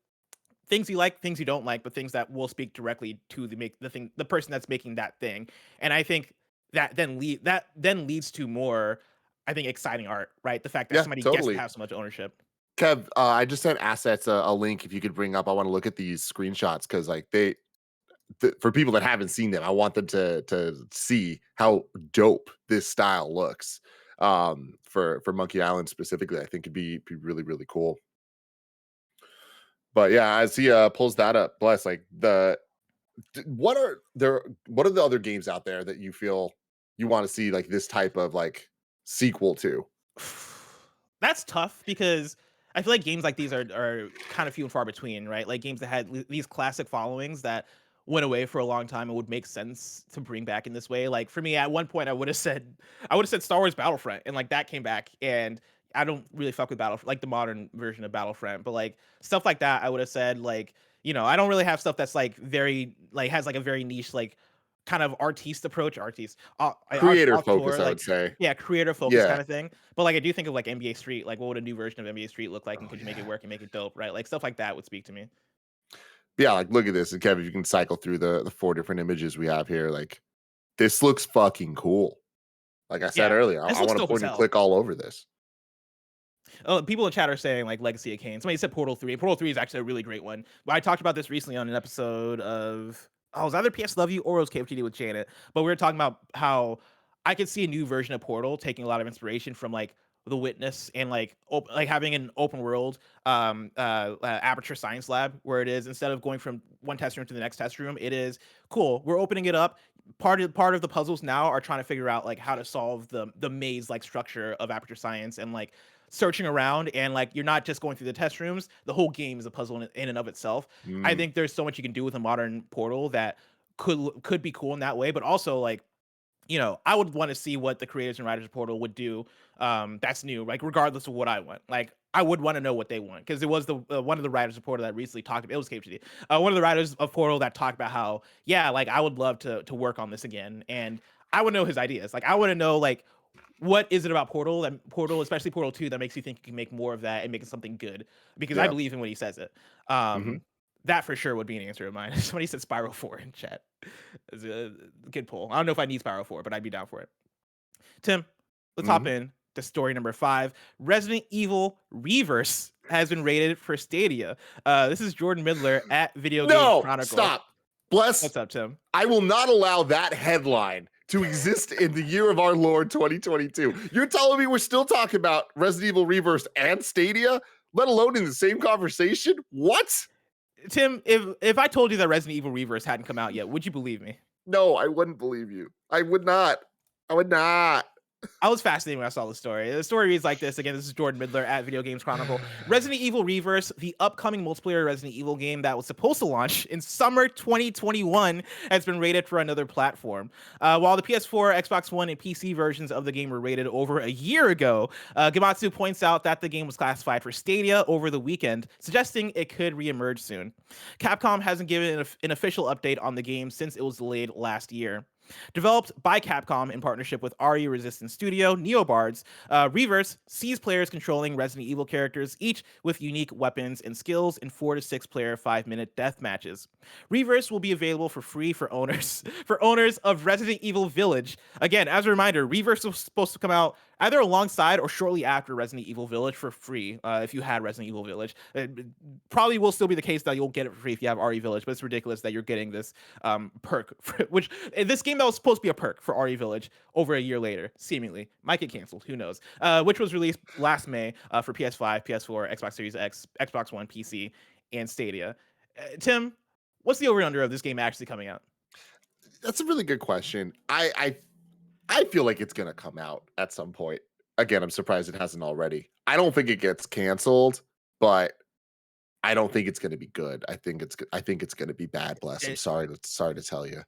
S1: things you like, things you don't like, but things that will speak directly to the person that's making that thing. And I think that then leads to more, I think, exciting art, right? The fact that somebody gets to have so much ownership.
S2: Kev, I just sent Assets a link if you could bring up. I want to look at these screenshots because like for people that haven't seen them, I want them to see how dope this style looks. For Monkey Island specifically, I think it'd be really, really cool. But yeah, as he pulls that up, Bless, like what are the other games out there that you feel you want to see like this type of like sequel to?
S1: That's tough because I feel like games like these are kind of few and far between, right? Like games that had these classic followings that went away for a long time and would make sense to bring back in this way. Like for me, at one point, I would have said Star Wars Battlefront, and like that came back, and I don't really fuck with Battlefront, like the modern version of Battlefront, but like stuff like that, I would have said like, I don't really have stuff that's like very like has like a very niche like kind of artiste approach,
S2: Creator
S1: auteur,
S2: focus, I
S1: like
S2: would say.
S1: creator focus
S2: Yeah.
S1: kind of thing. But like I do think of like NBA Street, like what would a new version of NBA Street look like, and
S2: Oh,
S1: could you make it
S2: yeah.
S1: work and make it dope, right? Like stuff like that would speak to me.
S2: Yeah, like look at this. And Kevin, you can cycle through the 4 different images we have here. Like this looks fucking cool. Like I said
S1: Yeah,
S2: earlier, I
S1: this looks
S2: want to
S1: dope as
S2: point and
S1: hell.
S2: click all over this.
S1: Oh, people in chat are saying like Legacy of Kain. Somebody said Portal 3. Portal 3 is actually a really great one. Well, I talked about this recently on an episode of it was either PS Love You or it was KFTD with Janet. But we were talking about how I could see a new version of Portal taking a lot of inspiration from like The Witness and like having an open world aperture science lab where it is instead of going from one test room to the next test room, it is cool. We're opening it up. Part of the puzzles now are trying to figure out like how to solve the maze like structure of aperture science and like searching around, and like you're not just going through the test rooms. The whole game is a puzzle in and of itself. I think there's so much you can do with a modern Portal that could be cool in that way, but also like I would want to see what the creators and writers of Portal would do. That's new, like regardless of what I want. Like I would want to know what they want, because it was the one of the writers of Portal that recently talked about. It was KFGD, one of the writers of Portal that talked about how like I would love to work on this again, and I would know his ideas. Like I want to know like what is it about Portal, especially Portal 2, that makes you think you can make more of that and make it something good? Because I believe in when he says it. That for sure would be an answer of mine. Somebody said Spyro 4 in chat. It's a good pull. I don't know if I need Spyro 4, but I'd be down for it. Tim, let's hop in to story number 5. Resident Evil Reverse has been rated for Stadia. This is Jordan Middler at Video Game Chronicle.
S2: Stop. Bless.
S1: What's up, Tim?
S2: I will not allow that headline to exist in the year of our Lord 2022. You're telling me we're still talking about Resident Evil Reverse and Stadia, let alone in the same conversation? What?
S1: Tim, if I told you that Resident Evil Reverse hadn't come out yet, would you believe me?
S2: No, I wouldn't believe you. I would not. I would not.
S1: I was fascinated when I saw the story. The story reads like this. Again, this is Jordan Middler at Video Games Chronicle. Resident Evil Reverse, the upcoming multiplayer Resident Evil game that was supposed to launch in summer 2021, has been rated for another platform. While the PS4, Xbox One, and PC versions of the game were rated over a year ago, Gamatsu points out that the game was classified for Stadia over the weekend, suggesting it could reemerge soon. Capcom hasn't given an official update on the game since it was delayed last year. Developed by Capcom in partnership with RE Resistance Studio, Neobards, Reverse sees players controlling Resident Evil characters, each with unique weapons and skills in 4 to 6 player 5-minute death matches. Reverse will be available for free for owners of Resident Evil Village. Again, as a reminder, Reverse was supposed to come out either alongside or shortly after Resident Evil Village for free. If you had Resident Evil Village, it probably will still be the case that you'll get it for free if you have RE Village, but it's ridiculous that you're getting this perk, which this game that was supposed to be a perk for RE Village over a year later, seemingly might get canceled, who knows, which was released last May for PS5, PS4, Xbox Series X, Xbox One, PC, and Stadia. Tim, what's the over and under of this game actually coming out?
S2: That's a really good question. I feel like it's gonna come out at some point. Again, I'm surprised it hasn't already. I don't think it gets canceled, but I don't think it's gonna be good. I think it's gonna be bad. Bless. I'm sorry to tell you.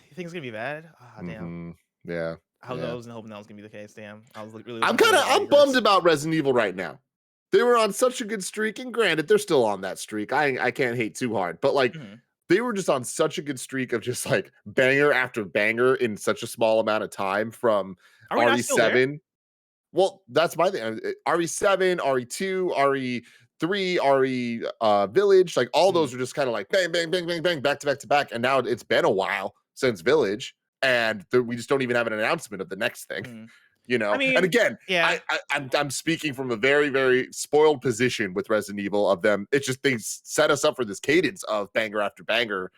S1: You think it's gonna be bad? Oh, damn.
S2: Yeah.
S1: I was hoping that was gonna be the case. Damn. I was really.
S2: I'm bummed about Resident Evil right now. They were on such a good streak, and granted, they're still on that streak. I can't hate too hard, but like. They were just on such a good streak of just like banger after banger in such a small amount of time from RE7. Well, that's my thing. RE7, RE2, RE3, RE Village, like all those are just kind of like bang, bang, bang, bang, bang, back to back to back. And now it's been a while since Village, and we just don't even have an announcement of the next thing. I mean, and again, I'm speaking from a very, very spoiled position with Resident Evil of them. It's just things set us up for this cadence of banger after banger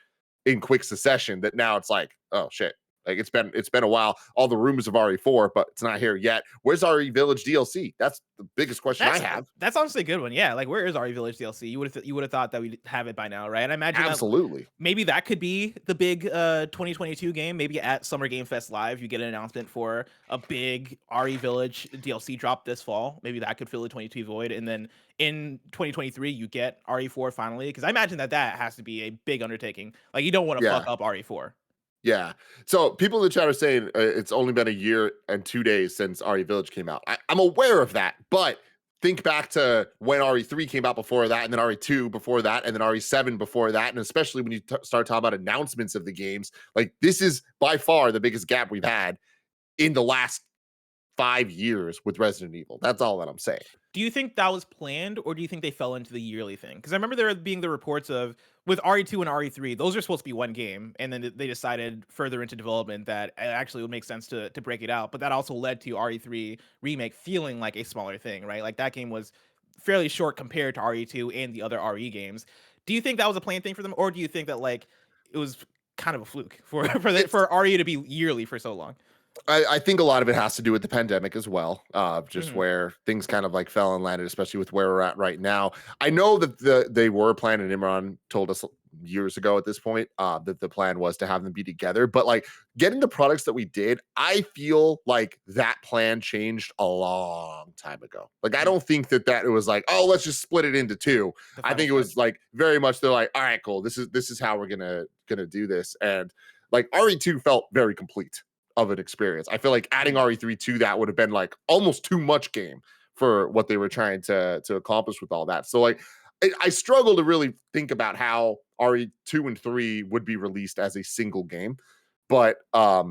S2: in quick succession that now it's like, oh shit. Like it's been a while. All the rumors of RE4, but it's not here yet. Where's RE Village DLC? That's the biggest question I have.
S1: That's honestly a good one. Yeah, like where is RE Village DLC? You would have thought that we'd have it by now, right? And I imagine
S2: absolutely.
S1: Maybe that could be the big 2022 game. Maybe at Summer Game Fest Live, you get an announcement for a big RE Village DLC drop this fall. Maybe that could fill the 22 void, and then in 2023 you get RE4 finally. Because I imagine that has to be a big undertaking. Like you don't want to fuck up RE4.
S2: Yeah. So people in the chat are saying it's only been a year and 2 days since RE Village came out. I'm aware of that, but think back to when RE3 came out before that, and then RE2 before that, and then RE7 before that, and especially when you start talking about announcements of the games, like this is by far the biggest gap we've had in the last 5 years with Resident Evil. That's all that I'm saying.
S1: Do you think that was planned, or do you think they fell into the yearly thing? Because I remember there being the reports of with RE2 and RE3, those are supposed to be one game, and then they decided further into development that it actually would make sense to break it out. But that also led to RE3 remake feeling like a smaller thing, right? Like that game was fairly short compared to RE2 and the other RE games. Do you think that was a planned thing for them, or do you think that like it was kind of a fluke for for RE to be yearly for so long?
S2: I think a lot of it has to do with the pandemic as well, just where things kind of like fell and landed, especially with where we're at right now. I know that they were planning, Imran told us years ago at this point that the plan was to have them be together. But like getting the products that we did, I feel like that plan changed a long time ago. Like I don't think that it was like, oh, let's just split it into two. I think it was like very much they're like, all right, cool. This is how we're gonna do this. And like RE2 felt very complete of an experience. I feel like adding RE3 to that would have been like almost too much game for what they were trying to accomplish with all that. So like I struggle to really think about how RE2 and 3 would be released as a single game. But I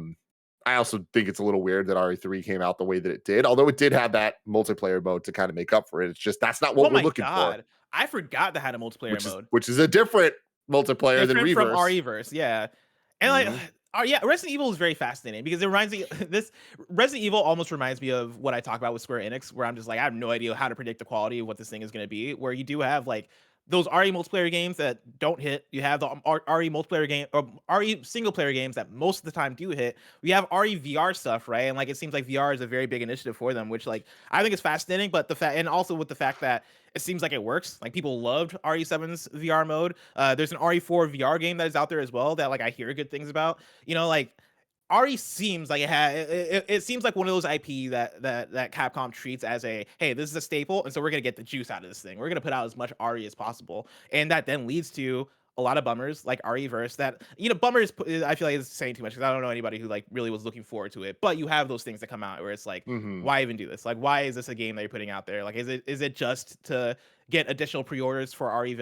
S2: also think it's a little weird that RE3 came out the way that it did, although it did have that multiplayer mode to kind of make up for it. It's just that's not what we're looking for.
S1: I forgot that had a multiplayer mode.
S2: Which is a different multiplayer than Reverse.
S1: From RE-verse, yeah. And like yeah, Resident Evil is very fascinating because it reminds me Resident Evil almost reminds me of what I talk about with Square Enix, where I'm just like, I have no idea how to predict the quality of what this thing is going to be, where you do have like those RE multiplayer games that don't hit. You have the RE multiplayer game or RE single player games that most of the time do hit. We have RE VR stuff, right? And like it seems like VR is a very big initiative for them, which like I think is fascinating. But and also with the fact that it seems like it works. Like people loved RE7's VR mode. There's an RE4 VR game that is out there as well that like I hear good things about. You know, like RE seems like it seems like one of those IP that Capcom treats as a, hey, this is a staple, and so we're gonna get the juice out of this thing. We're gonna put out as much RE as possible, and that then leads to a lot of bummers like RE-verse that, you know, bummers I feel like is saying too much because I don't know anybody who like really was looking forward to it. But you have those things that come out where it's like, why even do this? Like, why is this a game that you're putting out there? Like, is it just to get additional pre-orders for RE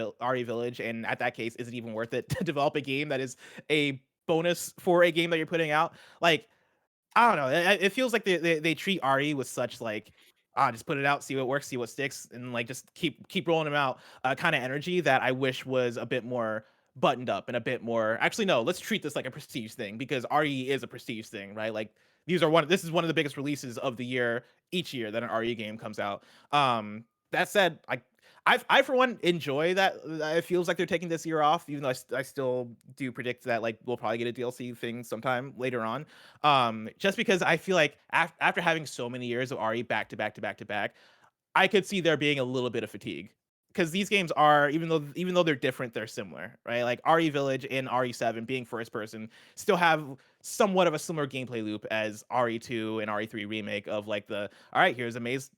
S1: Village? And at that case, is it even worth it to develop a game that is a bonus for a game that you're putting out? Like, I don't know. It feels like they treat RE with such like, just put it out, see what works, see what sticks, and like just keep rolling them out kind of energy that I wish was a bit more buttoned up and a bit more, actually no, let's treat this like a prestige thing, because RE is a prestige thing, right? Like this is one of the biggest releases of the year each year that an RE game comes out. That said, I for one enjoy that it feels like they're taking this year off, even though I still do predict that like we'll probably get a DLC thing sometime later on. Just because I feel like after having so many years of RE back to back to back to back, I could see there being a little bit of fatigue. Because these games are, even though they're different, they're similar, right? Like RE Village and RE7 being first person still have somewhat of a similar gameplay loop as RE2 and RE3 remake of like all right, here's a maze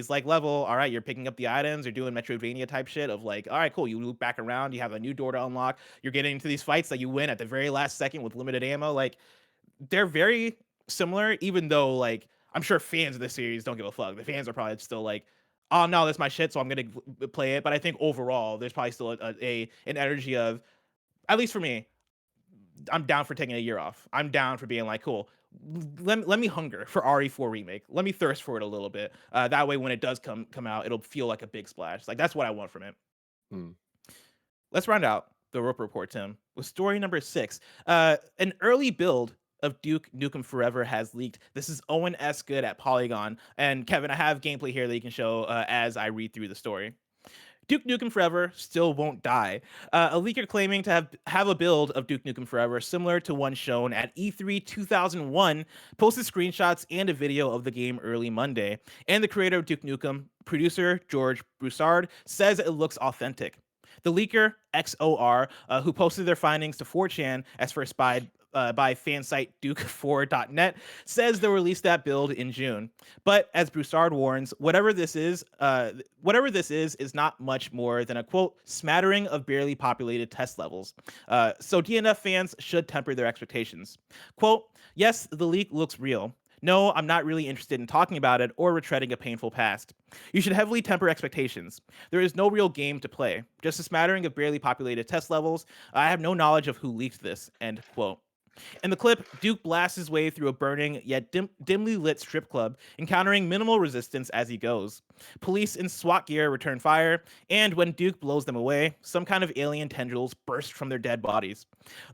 S1: like level. All right, you're picking up the items, you're doing Metroidvania type shit of like, all right, cool. You loop back around, you have a new door to unlock. You're getting into these fights that you win at the very last second with limited ammo. Like they're very similar, even though like I'm sure fans of the series don't give a fuck. The fans are probably still like, oh no, that's my shit, so I'm gonna play it. But I think overall, there's probably still an energy of, at least for me, I'm down for taking a year off. I'm down for being like, cool, let me hunger for RE4 remake. Let me thirst for it a little bit. That way, when it does come out, it'll feel like a big splash. Like that's what I want from it. Let's round out the Roper Report, Tim, with story number 6. An early build of Duke Nukem Forever has leaked. This is Owen S. Good at Polygon. And Kevin, I have gameplay here that you can show as I read through the story. Duke Nukem Forever still won't die. A leaker claiming to have a build of Duke Nukem Forever similar to one shown at E3 2001 posted screenshots and a video of the game early Monday. And the creator of Duke Nukem, producer George Broussard, says it looks authentic. The leaker, XOR, who posted their findings to 4chan as first spied by fansite Duke4.net, says they'll release that build in June. But as Broussard warns, whatever this is not much more than a quote smattering of barely populated test levels. So DNF fans should temper their expectations. Quote, yes, the leak looks real. No, I'm not really interested in talking about it or retreading a painful past. You should heavily temper expectations. There is no real game to play, just a smattering of barely populated test levels. I have no knowledge of who leaked this, end quote. In the clip, Duke blasts his way through a burning yet dimly lit strip club, encountering minimal resistance as he goes. Police in SWAT gear return fire, and when Duke blows them away, some kind of alien tendrils burst from their dead bodies.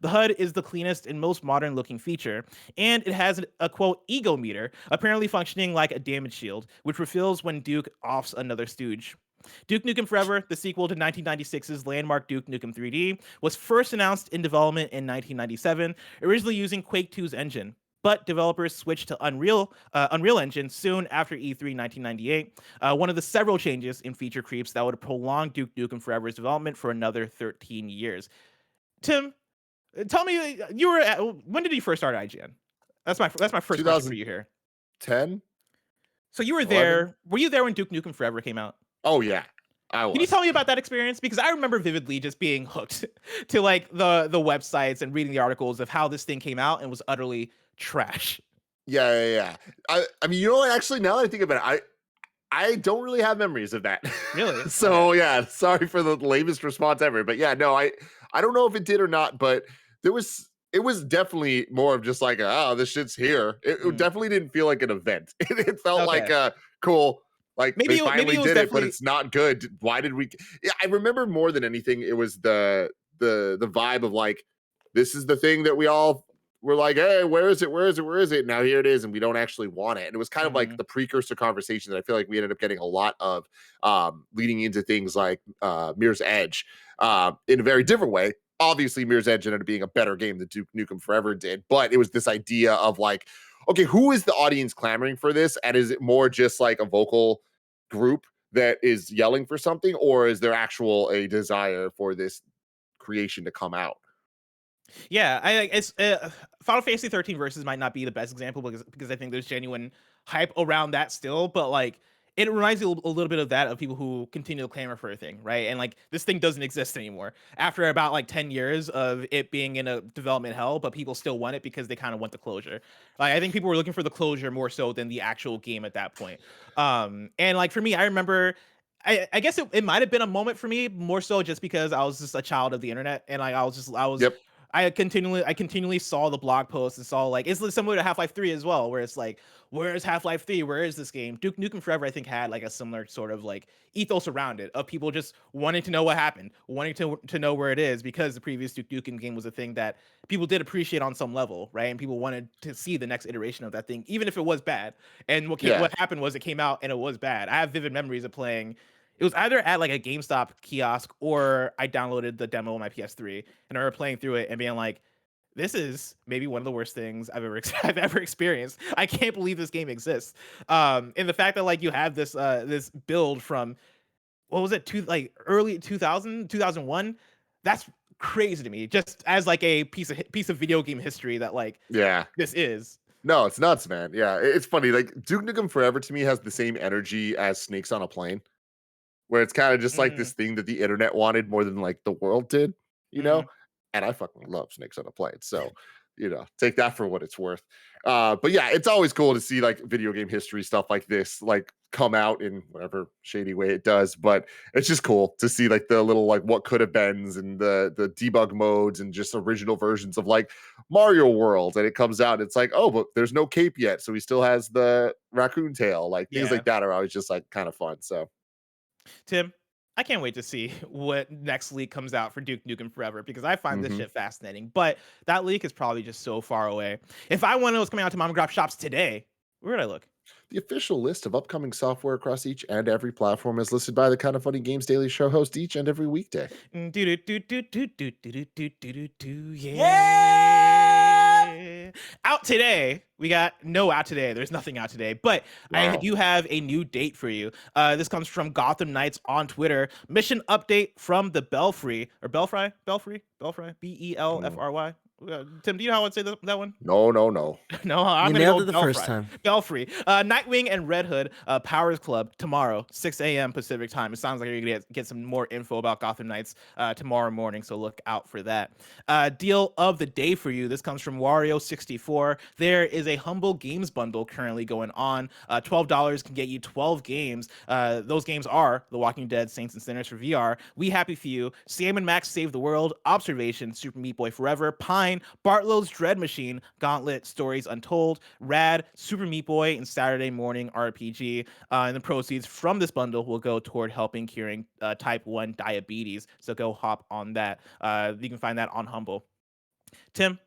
S1: The HUD is the cleanest and most modern looking feature, and it has a quote ego meter, apparently functioning like a damage shield, which refills when Duke offs another stooge. Duke Nukem Forever, the sequel to 1996's landmark Duke Nukem 3D, was first announced in development in 1997, originally using Quake 2's engine. But developers switched to Unreal Engine soon after E3 1998, one of the several changes in feature creeps that would prolong Duke Nukem Forever's development for another 13 years. Tim, tell me, when did you first start at IGN? That's my first question for you here.
S2: 10?
S1: So you were there. Were you there when Duke Nukem Forever came out?
S2: Oh yeah, I was.
S1: Can you tell me about that experience? Because I remember vividly just being hooked to like the websites and reading the articles of how this thing came out and was utterly trash.
S2: Yeah. I mean, you know what? Actually, now that I think about it, I don't really have memories of that.
S1: Really?
S2: So yeah, sorry for the lamest response ever. But yeah, no, I don't know if it did or not, but it was definitely more of just like, oh, this shit's here. It definitely didn't feel like an event. It felt like cool. Like maybe they finally did it, but it's not good. Why did we? Yeah, I remember more than anything, it was the vibe of like, this is the thing that we all were like, hey, where is it? Now here it is, and we don't actually want it. And it was kind of like the precursor conversation that I feel like we ended up getting a lot of, leading into things like Mirror's Edge, in a very different way. Obviously, Mirror's Edge ended up being a better game than Duke Nukem Forever did, but it was this idea of like, okay, who is the audience clamoring for this? And is it more just like a vocal group that is yelling for something, or is there a desire for this creation to come out?
S1: Yeah, it's Final Fantasy 13 Versus might not be the best example because I think there's genuine hype around that still, but like it reminds me a little bit of that, of people who continue to clamor for a thing, right? And like this thing doesn't exist anymore after about like 10 years of it being in a development hell, but people still want it because they kind of want the closure. Like I think people were looking for the closure more so than the actual game at that point. And like for me, I remember I guess it might have been a moment for me more so just because I was just a child of the internet, and like
S2: Yep.
S1: I continually saw the blog posts and saw like, it's similar to Half-Life 3 as well, where it's like, where's Half-Life 3? Where is this game? Duke Nukem Forever, I think, had like a similar sort of like ethos around it, of people just wanting to know what happened, wanting to know where it is, because the previous Duke Nukem game was a thing that people did appreciate on some level, right? And people wanted to see the next iteration of that thing, even if it was bad. And what happened was it came out and it was bad. I have vivid memories of playing. It was either at like a GameStop kiosk or I downloaded the demo on my PS3 and I remember playing through it and being like, this is maybe one of the worst things I've ever experienced. I can't believe this game exists. And the fact that like you have this this build from, what was it, early 2001, that's crazy to me, just as like a piece of video game history that like this is.
S2: No, it's nuts, man. Yeah, it's funny. Like Duke Nukem Forever to me has the same energy as Snakes on a Plane, where it's kind of just like this thing that the internet wanted more than like the world did, you know? And I fucking love Snakes on a Plane. So, you know, take that for what it's worth. But yeah, it's always cool to see like video game history stuff like this, like come out in whatever shady way it does. But it's just cool to see like the little, like what could have beens and the debug modes and just original versions of like Mario World. And it comes out and it's like, oh, but there's no cape yet. So he still has the raccoon tail. Like things like that are always just like kind of fun. So
S1: Tim, I can't wait to see what next leak comes out for Duke Nukem Forever, because I find this shit fascinating. But that leak is probably just so far away. If I want to know what's coming out to mom and pop shops today, where would I look?
S2: The official list of upcoming software across each and every platform is listed by the Kinda Funny Games Daily Show host each and every weekday.
S1: Yeah! Out today. We got no out today. There's nothing out today, but I do have a new date for you. This comes from Gotham Knights on Twitter. Mission update from the Belfry, or Belfry, Belfry, Belfry, Belfry. Tim, do you know how I'd say that one?
S2: No.
S1: No, I'm
S3: You
S1: gonna
S3: nailed
S1: go
S3: it the first time.
S1: Belfry. Nightwing and Red Hood Powers Club tomorrow, 6 a.m. Pacific time. It sounds like you're gonna get some more info about Gotham Knights tomorrow morning, so look out for that. Deal of the day for you. This comes from Wario64. There is a Humble Games bundle currently going on. $12 can get you 12 games. Those games are The Walking Dead, Saints and Sinners for VR, We Happy Few, Sam and Max Save the World, Observation, Super Meat Boy Forever, Pine, Bartlow's Dread Machine, Gauntlet, Stories Untold, Rad, Super Meat Boy, and Saturday Morning RPG. And the proceeds from this bundle will go toward helping curing type 1 diabetes. So go hop on that. You can find that on Humble. Tim,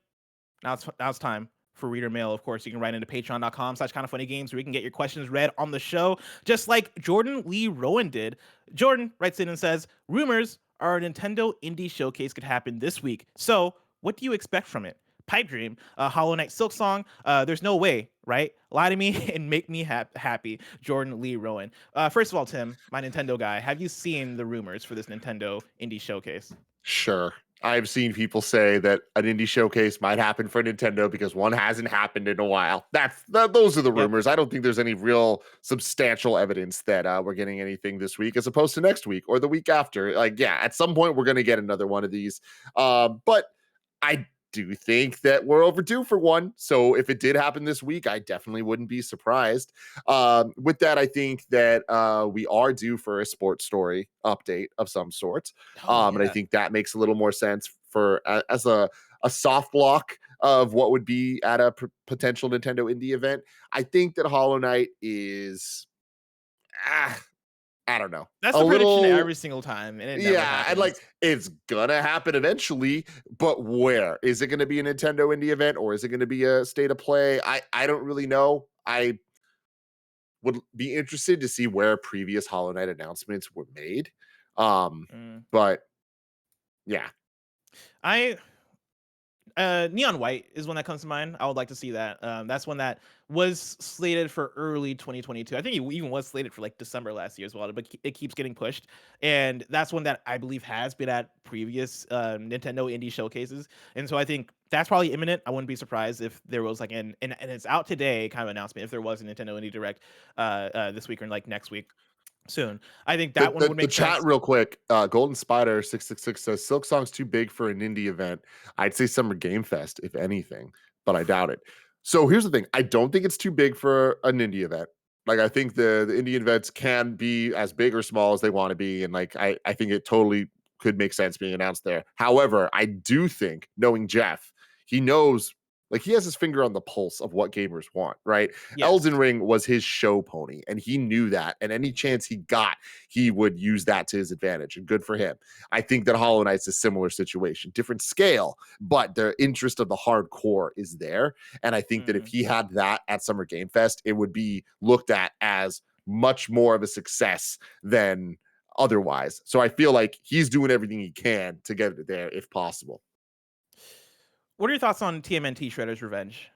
S1: now it's time for reader mail. Of course, you can write into patreon.com/kindafunnygames where you can get your questions read on the show, just like Jordan Lee Rowan did. Jordan writes in and says, rumors are a Nintendo Indie Showcase could happen this week. So what do you expect from it? Pipe Dream, Hollow Knight Silk Song, there's no way, right? Lie to me and make me happy. Jordan Lee Rowan. First of all, Tim, my Nintendo guy, have you seen the rumors for this Nintendo Indie Showcase?
S2: Sure. I've seen people say that an indie showcase might happen for Nintendo because one hasn't happened in a while. Those are the rumors. I don't think there's any real substantial evidence that we're getting anything this week as opposed to next week or the week after. Like, yeah, at some point we're going to get another one of these. But I do think that we're overdue for one. So if it did happen this week, I definitely wouldn't be surprised. With that, I think that we are due for a sports story update of some sort. And I think that makes a little more sense for as a soft block of what would be at a potential Nintendo Indie event. I think that Hollow Knight is I don't know.
S1: That's the prediction every single time, and it never happens.
S2: And like it's gonna happen eventually, but where is it gonna be a Nintendo Indie event or is it gonna be a State of Play? I don't really know. I would be interested to see where previous Hollow Knight announcements were made. But yeah,
S1: Neon White is one that comes to mind. I would like to see that. That's one that was slated for early 2022. I think it even was slated for like December last year as well, but it keeps getting pushed. And that's one that I believe has been at previous Nintendo Indie showcases. And so I think that's probably imminent. I wouldn't be surprised if there was like and it's out today kind of announcement if there was a Nintendo Indie Direct this week or like next week. Soon. I think that one would make
S2: the chat
S1: sense.
S2: real quick. Golden Spider 666 says Silk Song's too big for an indie event. I'd say Summer Game Fest, if anything, but I doubt it. So here's the thing. I don't think it's too big for an indie event. Like I think the indie events can be as big or small as they want to be. And like I think it totally could make sense being announced there. However, I do think knowing Jeff, he knows like he has his finger on the pulse of what gamers want, right?
S1: Yes.
S2: Elden Ring was his show pony, and he knew that. And any chance he got, he would use that to his advantage. And good for him. I think that Hollow Knight's a similar situation, different scale, but the interest of the hardcore is there. And I think that if he had that at Summer Game Fest, it would be looked at as much more of a success than otherwise. So I feel like he's doing everything he can to get it there if possible.
S1: What are your thoughts on TMNT Shredder's Revenge?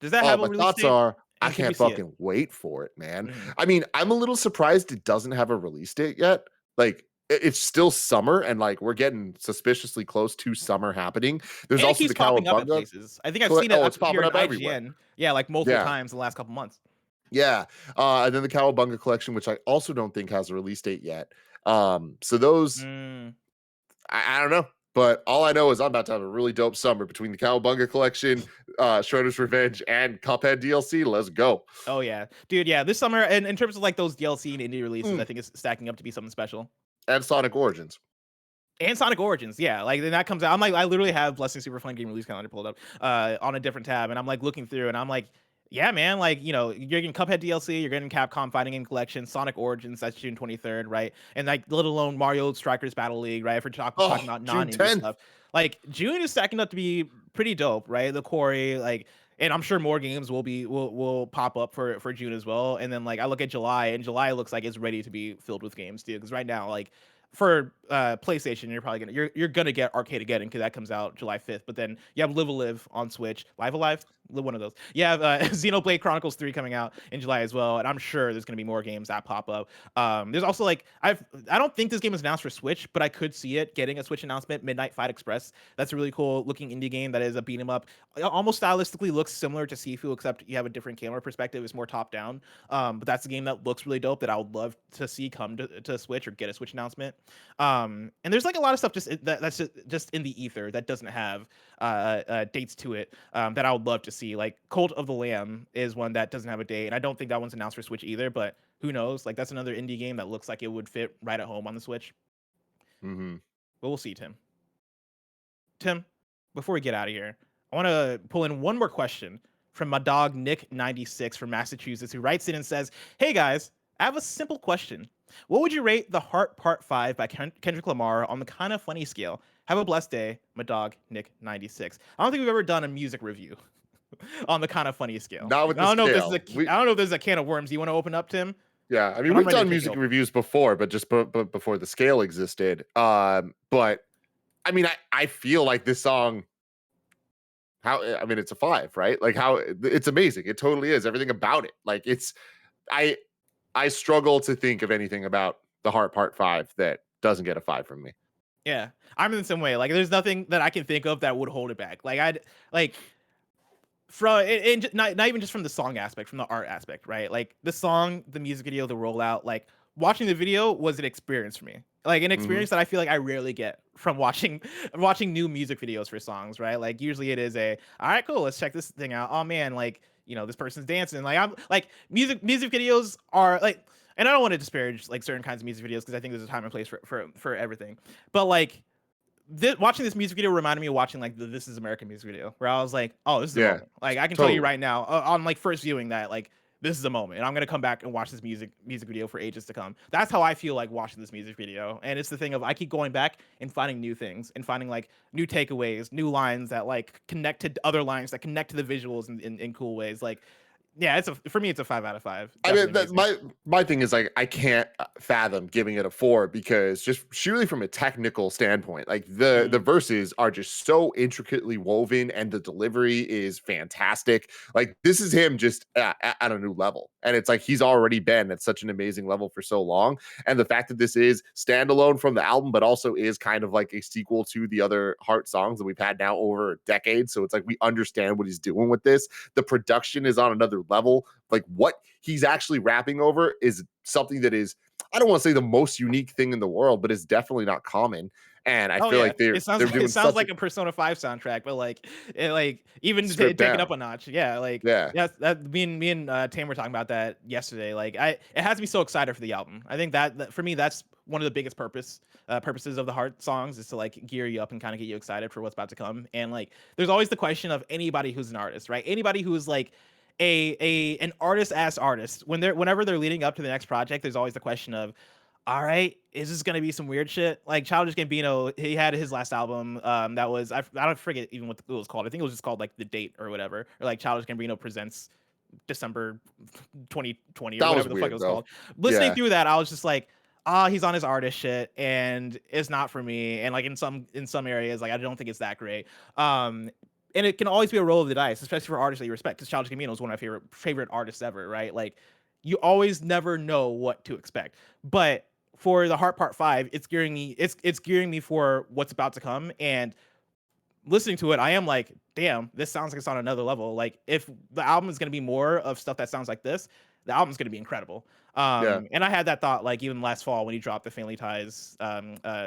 S1: Does that have a
S2: my
S1: release
S2: thoughts
S1: date?
S2: are I
S1: And can we
S2: can't
S1: see it?
S2: fucking wait for it, man. I mean, I'm a little surprised it doesn't have a release date yet. Like it's still summer and like we're getting suspiciously close to summer happening. There's
S1: And it
S2: also
S1: keeps
S2: the
S1: popping up at
S2: Cowabunga.
S1: places. I think I've seen it
S2: it's popping
S1: here in
S2: up everywhere.
S1: IGN. Yeah, like multiple times in the last couple months.
S2: Yeah. And then the Cowabunga collection, which I also don't think has a release date yet. So those I don't know. But all I know is I'm about to have a really dope summer between the Cowabunga collection, Shredder's Revenge, and Cuphead DLC. Let's go.
S1: Oh yeah, dude. Yeah, this summer, and in terms of like those DLC and indie releases, I think it's stacking up to be something special.
S2: And Sonic Origins.
S1: And Sonic Origins, yeah, like then that comes out. I'm like, I literally have Blessing Super Fun Game release calendar pulled up on a different tab, and I'm like looking through, and I'm like, yeah, man, like you're getting Cuphead DLC, you're getting Capcom Fighting Game Collection, Sonic Origins, that's June 23rd, right? And like let alone Mario Strikers Battle League, right? For talking about non-indie stuff, like June is stacking up to be pretty dope, right? The Quarry, like. And I'm sure more games will pop up for June as well. And then like I look at July, and July looks like it's ready to be filled with games too. Because right now, like for PlayStation, you're probably gonna get Arcade Again because that comes out July 5th. But then you have Live A Live on Switch, Live Alive. one of those. Yeah, Xenoblade Chronicles 3 coming out in July as well, and I'm sure there's gonna be more games that pop up. There's also like I don't think this game is announced for Switch, but I could see it getting a Switch announcement. Midnight Fight Express. That's a really cool looking indie game that is a beat 'em up. It almost stylistically looks similar to Sifu, except you have a different camera perspective. It's more top down. But that's a game that looks really dope that I would love to see come to Switch or get a Switch announcement. And there's like a lot of stuff that's just in the ether that doesn't have dates to it that I would love to see. Like Cult of the Lamb is one that doesn't have a date, and I don't think that one's announced for Switch either. But who knows? Like that's another indie game that looks like it would fit right at home on the Switch.
S2: Mm-hmm.
S1: But we'll see, Tim. Tim, before we get out of here, I want to pull in one more question from my dog Nick96 from Massachusetts, who writes in and says, "Hey guys, I have a simple question. What would you rate The Heart Part 5 by Kendrick Lamar on the Kinda Funny scale? Have a blessed day, my dog Nick96." I don't think we've ever done a music review on the Kinda Funny scale.
S2: Not with
S1: I don't
S2: the
S1: know
S2: scale.
S1: I don't know if this is a can of worms. You want to open up, Tim?
S2: Yeah, I mean, we've done music reviews before, but just before the scale existed. But I mean, I feel like this song, I mean, it's a 5, right? Like how it's amazing. It totally is. Everything about it. Like I struggle to think of anything about The Heart Part 5 that doesn't get a 5 from me.
S1: Yeah, I'm in the same way. Like, there's nothing that I can think of that would hold it back. Like, not even just from the song aspect, from the art aspect, right? Like the song, the music video, the rollout, like watching the video was an experience for me. Like an experience that I feel like I rarely get from watching new music videos for songs, right? Like usually it is all right, cool, let's check this thing out. Oh man, like, this person's dancing. Like I'm like music videos are like, and I don't want to disparage like certain kinds of music videos because I think there's a time and place for everything. But like watching this music video reminded me of watching like the This Is America music video, where I was like, oh, this is a moment. Like I can tell you right now on like first viewing that like this is a moment, and I'm gonna come back and watch this music video for ages to come. That's how I feel like watching this music video, and it's the thing of I keep going back and finding new things and finding like new takeaways, new lines that like connect to other lines that connect to the visuals in cool ways. Like, yeah, for me it's a 5 out of 5.
S2: I mean, my thing is like I can't fathom giving it a 4 because just surely from a technical standpoint, like the verses are just so intricately woven and the delivery is fantastic. Like this is him just at a new level, and it's like he's already been at such an amazing level for so long. And the fact that this is standalone from the album, but also is kind of like a sequel to the other Heart songs that we've had now over a decade, so it's like we understand what he's doing with this. The production is on another level. Like what he's actually rapping over is something that is, I don't want to say the most unique thing in the world, but it's definitely not common. And I feel like
S1: it sounds like a Persona 5 soundtrack, but like even take it up a notch. Yeah, like that me and Tam were talking about that yesterday. Like it has me so excited for the album. I think that for me that's one of the biggest purposes of the Heart songs is to like gear you up and kind of get you excited for what's about to come. And like there's always the question of anybody who's an artist, right? Anybody who is like an artist whenever they're leading up to the next project, there's always the question of, all right, is this gonna be some weird shit? Like Childish Gambino, he had his last album that was I don't forget even what it was called. I think it was just called like The Date or whatever, or like Childish Gambino Presents December 2020 or whatever the fuck it was called. Listening through that, I was just like, he's on his artist shit and it's not for me. And like in some areas, like I don't think it's that great. And it can always be a roll of the dice, especially for artists that you respect. Because Childish Gambino is one of my favorite artists ever, right? Like you always never know what to expect. But for the Heart Part 5, it's gearing me for what's about to come. And listening to it, I am like, damn, this sounds like it's on another level. Like if the album is gonna be more of stuff that sounds like this, the album's gonna be incredible. And I had that thought like even last fall when he dropped the Family Ties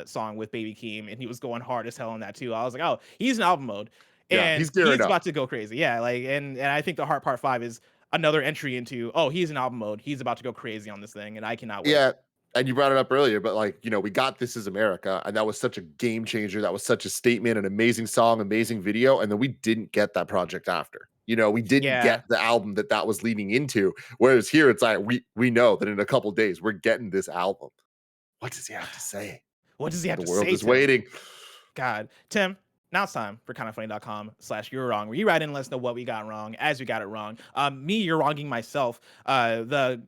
S1: song with Baby Keem, and he was going hard as hell on that too. I was like, oh, he's in album mode. And he's about to go crazy. Yeah, like and I think the Heart Part 5 is another entry into, oh, he's in album mode. He's about to go crazy on this thing, and I cannot wait.
S2: Yeah. And you brought it up earlier, but like, we got This Is America, and that was such a game changer. That was such a statement, an amazing song, amazing video. And then we didn't get that project after. We didn't get the album that was leading into. Whereas here, it's like we know that in a couple days we're getting this album. What does he have to say?
S1: What does he have to say?
S2: The world is waiting.
S1: God, Tim. Now it's time for kindafunny.com/you're wrong, where you write in and let us know what we got wrong as we got it wrong. You're wronging myself. The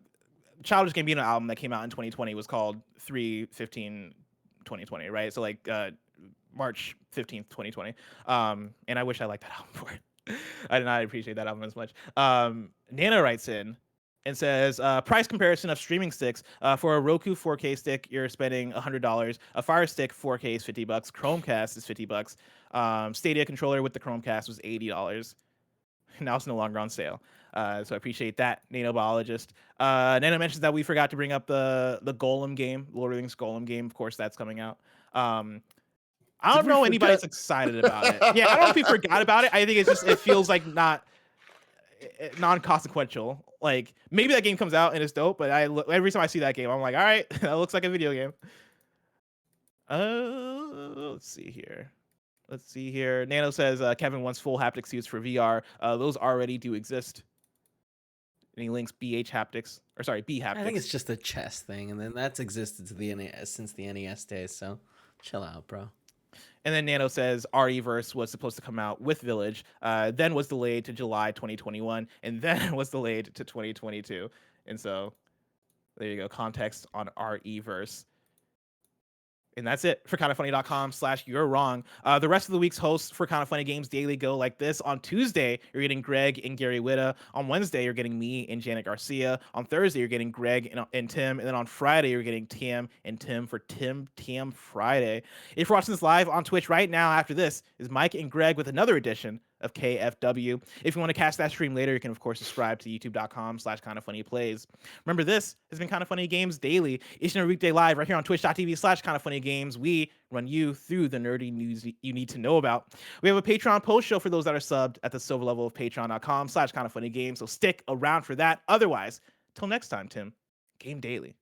S1: Childish Gambino album that came out in 2020 was called 3/15/2020, right? So like March 15th, 2020. And I wish I liked that album for it. I did not appreciate that album as much. Nana writes in and says, price comparison of streaming sticks. For a Roku 4K stick, you're spending $100. A Fire Stick 4K is $50. Chromecast is $50. Stadia controller with the Chromecast was $80. Now it's no longer on sale. So I appreciate that, nanobiologist. Nana mentions that we forgot to bring up the Golem game, Lord of the Rings Golem game. Of course, that's coming out. I don't know anybody's excited about it. Yeah, I don't know if we forgot about it. I think it's just, it feels like non-consequential. Like, maybe that game comes out and it's dope, but every time I see that game, I'm like, all right, that looks like a video game. Let's see here. Nano says Kevin wants full haptic suits for VR. Those already do exist. And he links B Haptics.
S3: I think it's just a chess thing, and then that's existed to the NES since the NES days. So chill out, bro.
S1: And then Nano says RE-verse was supposed to come out with Village, then was delayed to July 2021, and then was delayed to 2022. And so there you go, context on RE-verse. And that's it for kindafunny.com/you're wrong. The rest of the week's hosts for Kinda Funny Games Daily go like this. On Tuesday, you're getting Greg and Gary Whitta. On Wednesday, you're getting me and Janet Garcia. On Thursday, you're getting Greg and Tim. And then on Friday, you're getting Tam and Tim for Tim Friday. If you're watching this live on Twitch right now, after this is Mike and Greg with another edition of KFW. If you want to catch that stream later, you can of course subscribe to youtube.com/kindafunnyplays. Remember, this has been Kinda Funny Games Daily, each and every weekday live right here on twitch.tv/kindafunnygames. We run you through the nerdy news you need to know about. We have a Patreon post show for those that are subbed at the silver level of patreon.com/kindafunnygames. So stick around for that. Otherwise, till next time, Tim, Game Daily.